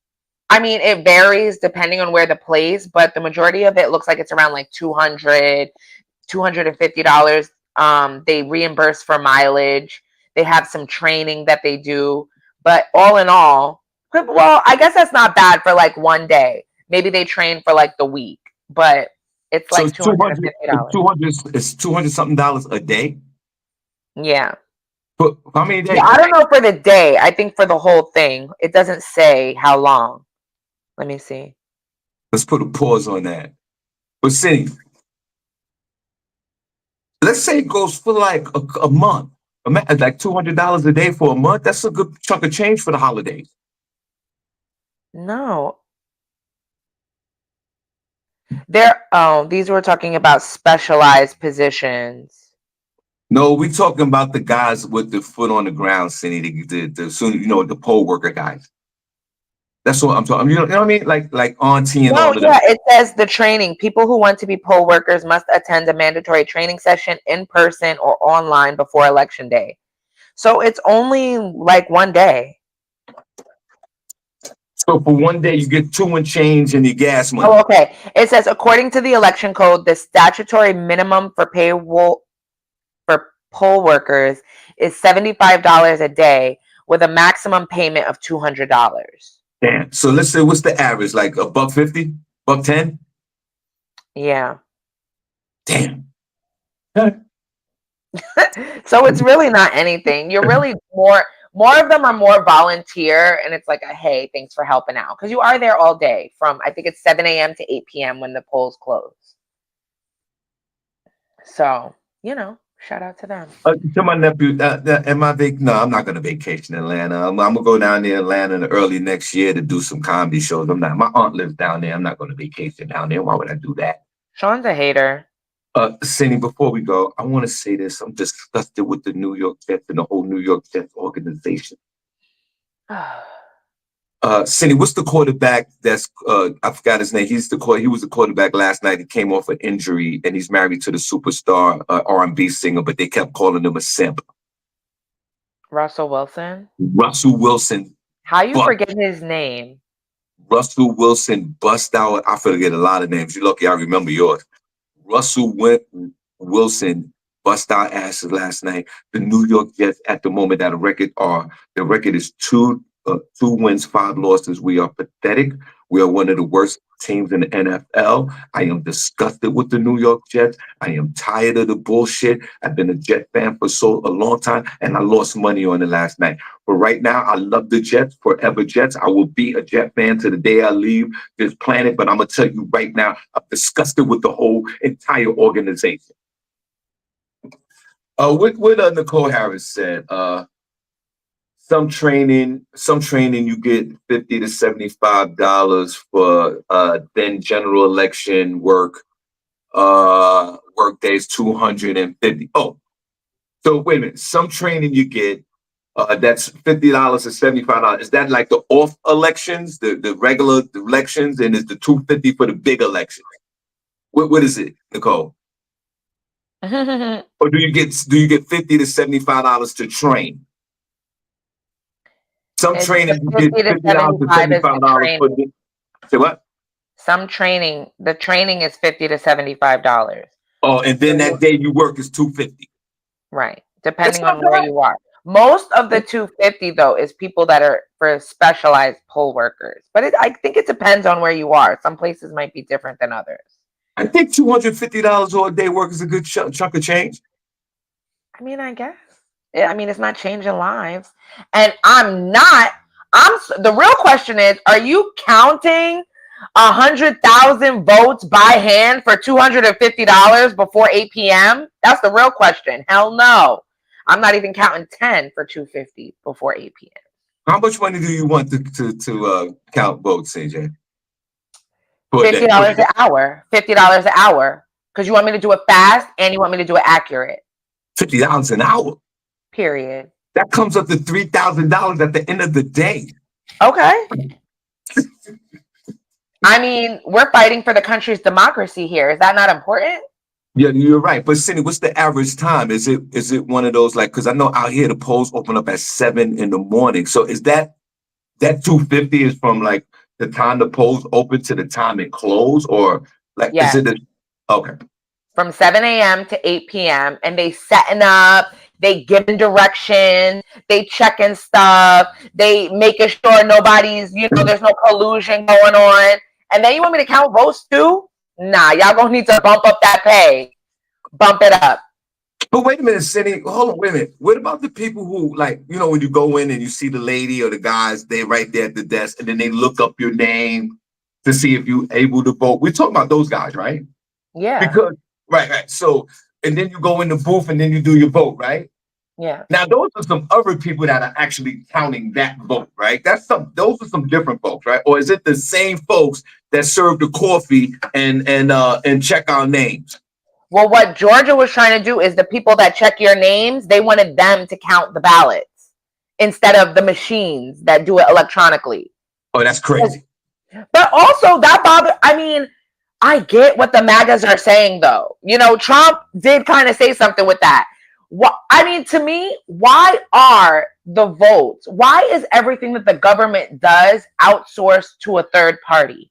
it varies depending on where the place, but the majority of it looks like it's around like $250. They reimburse for mileage. They have some training that they do, but all in all, well, I guess that's not bad for like one day. Maybe they train for like the week, but it's So like it's 200, $250. 200, it's 200 something dollars a day. Yeah. For how many Yeah, days? I don't know for the day. I think for the whole thing. It doesn't say how long. Let me see. Let's put a pause on that. But Cindy, let's say it goes for like a month. Like $200 a day for a month. That's a good chunk of change for the holidays. No. These were talking about specialized positions. No, we talking about the guys with the foot on the ground, Cindy. The poll worker guys. That's what I'm talking. You know what I mean? Like Auntie and No, all of them. yeah, it says the training. People who want to be poll workers must attend a mandatory training session in person or online before election day. So it's only like one day. So for one day, you get two and change in your gas Oh, money. okay. It says according to the election code, the statutory minimum for payroll for poll workers is $75 a day with a maximum payment of $200. Damn. So let's say what's the average? Like a buck 50, buck 10? Yeah. Damn. So it's really not anything. You're really more of them are more volunteer and it's like a hey, thanks for helping out. Because you are there all day from I think it's 7 a.m. to 8 p.m. when the polls close. So, shout out to them. To my nephew, no, I'm not gonna vacation in Atlanta. I'm gonna go down there Atlanta in the early next year to do some comedy shows. I'm not. My aunt lives down there. I'm not gonna vacation down there. Why would I do that? Sean's a hater. Cindy, before we go, I want to say this. I'm disgusted with the New York Jets and the whole New York Jets organization. Cindy, what's the quarterback that's I forgot his name. He was the quarterback last night. He came off an injury and he's married to the superstar R&B singer, but they kept calling him a simp. Russell Wilson. Russell Wilson. How you forget his name? Russell Wilson bust out. I forget a lot of names. You're lucky I remember yours. Russell Wilson bust out asses last night. The New York Jets at the moment that the record is two wins, 5 losses. We are pathetic. We are one of the worst teams in the NFL. I am disgusted with the New York Jets. I am tired of the bullshit. I've been a Jet fan for a long time, and I lost money on it last night. But right now, I love the Jets, forever Jets. I will be a Jet fan to the day I leave this planet. But I'm gonna tell you right now, I'm disgusted with the whole entire organization. What Nicole Harris said. Some training you get $50 to $75 for then general election work days 250. Oh, so wait a minute. Some training you get That's $50 to $75. Is that like the off elections, the regular elections, and is the $250 for the big elections? What is it, Nicole? Or do you get $50 to $75 to train? Some It's training you get 50 to $50 to 75 is the $75 for training. say what? Some training, the training is $50 to $75. Oh, and then that day you work is $250. Right. That's Depending not on where bad. you are. Most of the 250 though is people that are for specialized poll workers. But I think it depends on where you are. Some places might be different than others. I think $250 all day work is a good chunk of change. I mean, I guess. I mean, it's not changing lives. And the real question is, are you counting 100,000 votes by hand for $250 before 8 p.m.? That's the real question. Hell no. I'm not even counting 10 for $250 before 8 p.m. How much money do you want to count votes, CJ? $50 an hour. $50 an hour. Because you want me to do it fast and you want me to do it accurate. $50 an hour. Period. That comes up to $3,000 at the end of the day. Okay. I mean, we're fighting for the country's democracy here. Is that not important? Yeah, you're right. But Cindy, what's the average time? Is it one of those like? Because I know out here the polls open up at 7 in the morning. So is that 250 is from like the time the polls open to the time it close, or like Yeah. is it okay? From 7 a.m. to 8 p.m. and they setting up, they giving directions, they checking stuff, they making sure nobody's, there's no collusion going on. And then you want me to count votes too? Nah, y'all gonna need to bump up that pay. Bump it up. But wait a minute, Cindy. Hold on, wait a minute. What about the people who, like, when you go in and you see the lady or the guys, they right there at the desk, and then they look up your name to see if you're able to vote? We're talking about those guys, right? Yeah. Because right. So, and then you go in the booth and then you do your vote, right? Yeah. Now, those are some other people that are actually counting that vote, right? Those are some different folks, right? Or is it the same folks that serve the coffee and check our names? Well, what Georgia was trying to do is the people that check your names, they wanted them to count the ballots instead of the machines that do it electronically. Oh, that's crazy. But also I get what the MAGAs are saying though. Trump did kind of say something with that. To me, why are the votes? Why is everything that the government does outsourced to a third party?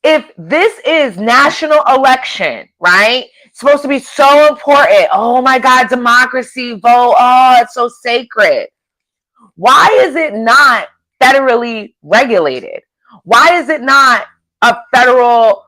If this is national election, right? It's supposed to be so important. Oh my God, democracy, vote. Oh, it's so sacred. Why is it not federally regulated? Why is it not a federal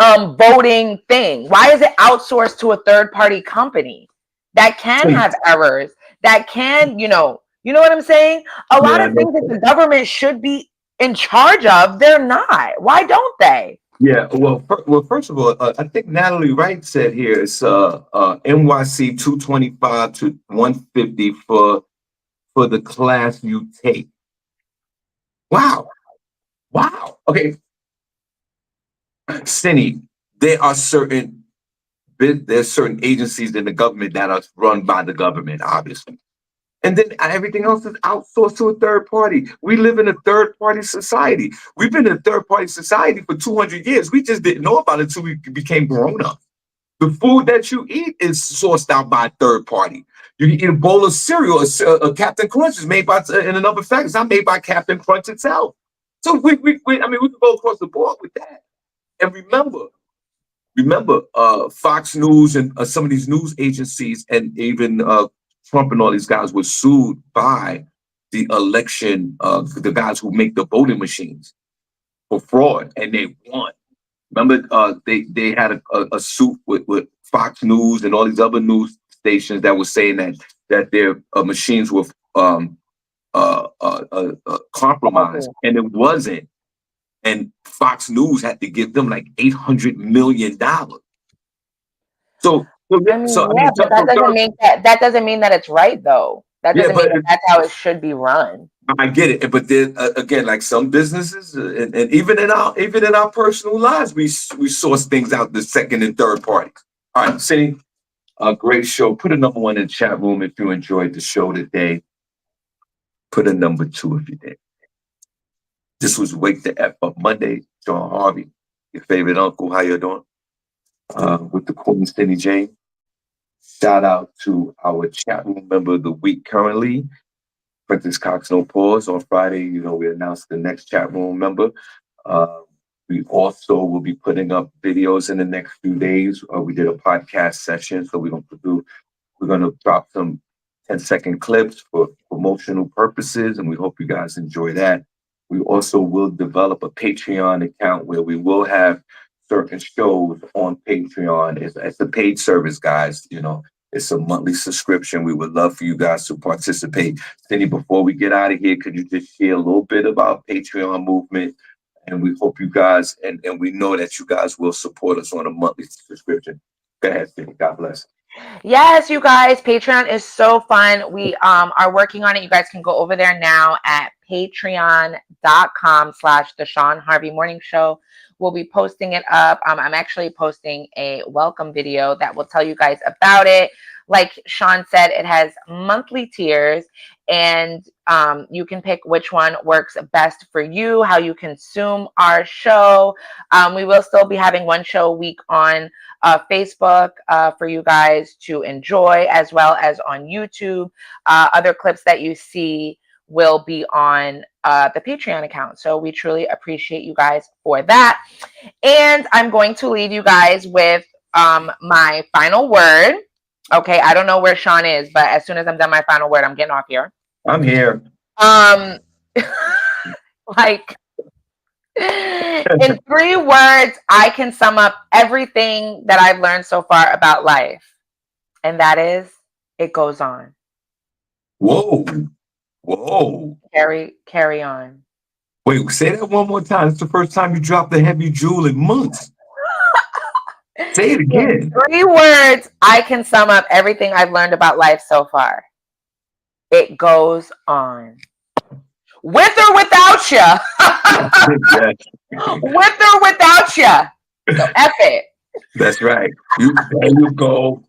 voting thing? Why is it outsourced to a third party company that can have errors, that can, you know what I'm saying? A lot of things that the government should be in charge of, they're not. Why don't they? Yeah, well, first of all, I think Natalie Wright said here it's NYC 225 to 150 for the class you take. Wow. Okay, Cindy, there's certain agencies in the government that are run by the government, obviously. And then everything else is outsourced to a third party. We live in a third party society. We've been in a third party society for 200 years. We just didn't know about it until we became grown up. The food that you eat is sourced out by a third party. You can eat a bowl of cereal, a Captain Crunch is made by, in another fact, it's not made by Captain Crunch itself. So we can go across the board with that. And remember, Fox News and some of these news agencies and even Trump and all these guys were sued by the election, the guys who make the voting machines for fraud, and they won. Remember, they had a suit with Fox News and all these other news stations that were saying that their machines were compromised, and it wasn't. And Fox News had to give them like $800 million. So but that doesn't mean that it's right though. That doesn't mean that's how it should be run. I get it, but then again, like some businesses, and even in our personal lives, we source things out the second and third parties. All right, Cindy, a great show. Put a number 1 in the chat room if you enjoyed the show today. Put a number 2 if you did. This was Wake the F Up Monday. Shawn Harvey, your favorite uncle. How you doing? With the Queen SennyJ. Shout out to our chat room member of the week currently, Princess Cox No Pause. On Friday, we announced the next chat room member. We also will be putting up videos in the next few days. We did a podcast session, so we're gonna drop some 10-second clips for promotional purposes, and we hope you guys enjoy that. We also will develop a Patreon account where we will have certain shows on Patreon. It's a paid service, guys. It's a monthly subscription. We would love for you guys to participate. Cindy, before we get out of here, could you just share a little bit about Patreon movement? And we hope you guys, and we know that you guys will support us on a monthly subscription. Go ahead, Cindy. God bless. Yes, you guys, Patreon is so fun. We are working on it. You guys can go over there now at patreon.com/the Shawn Harvey Morning Show. We'll be posting it up. I'm actually posting a welcome video that will tell you guys about it. Like Shawn said, it has monthly tiers, and you can pick which one works best for you, how you consume our show. We will still be having one show a week on Facebook for you guys to enjoy, as well as on YouTube. Other clips that you see will be on the Patreon account. So we truly appreciate you guys for that. And I'm going to leave you guys with my final word. Okay, I don't know where Shawn is, but as soon as I'm done my final word, I'm getting off here. I'm here. Like, in 3 words, I can sum up everything that I've learned so far about life. And that is, it goes on. Whoa. Carry on. Wait, say that one more time. It's the first time you dropped a heavy jewel in months. Say it again. In 3 words, I can sum up everything I've learned about life so far. It goes on. With or without you. With or without you. So F it. That's right. There you go.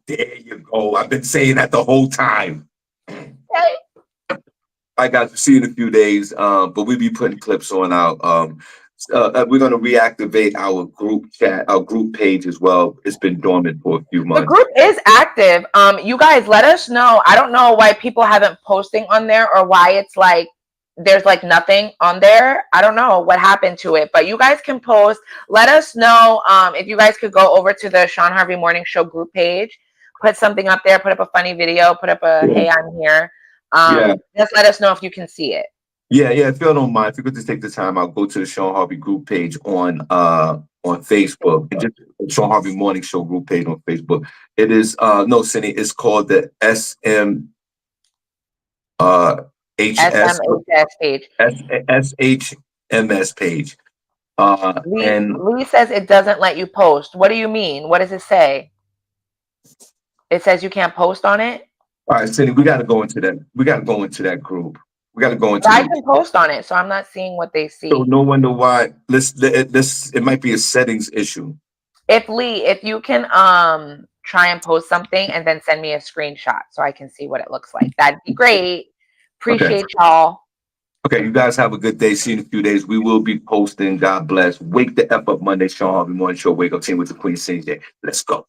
I've been saying that the whole time. Okay. I got to see you in a few days, but we'll be putting clips on our we're going to reactivate our group chat, our group page as well. It's been dormant for a few months. The group is active. You guys let us know. I don't know why people haven't posting on there, or why it's like there's like nothing on there. I don't know what happened to it, but you guys can post. Let us know if you guys could go over to the Shawn Harvey Morning Show group page, put something up there, put up a funny video, put up a hey, I'm here. Just let us know if you can see it. Yeah. If you don't mind, if you could just take the time, I'll go to the Shawn Harvey group page on Facebook. And just Shawn Harvey Morning Show group page on Facebook. It is no, Cindy. It's called the SMHS page. SHMS page. Lee says it doesn't let you post. What do you mean? What does it say? It says you can't post on it. All right, Cindy, we got to go into that. We got to go into that group. We got to go into. I can post on it, so I'm not seeing what they see. So no wonder why. It might be a settings issue. If you can try and post something and then send me a screenshot so I can see what it looks like, that'd be great. Appreciate y'all. Okay, you guys have a good day. See you in a few days. We will be posting. God bless. Wake the F Up Monday, Shawn Harvey Morning Show. Wake up team with the Queen SennyJ. Let's go.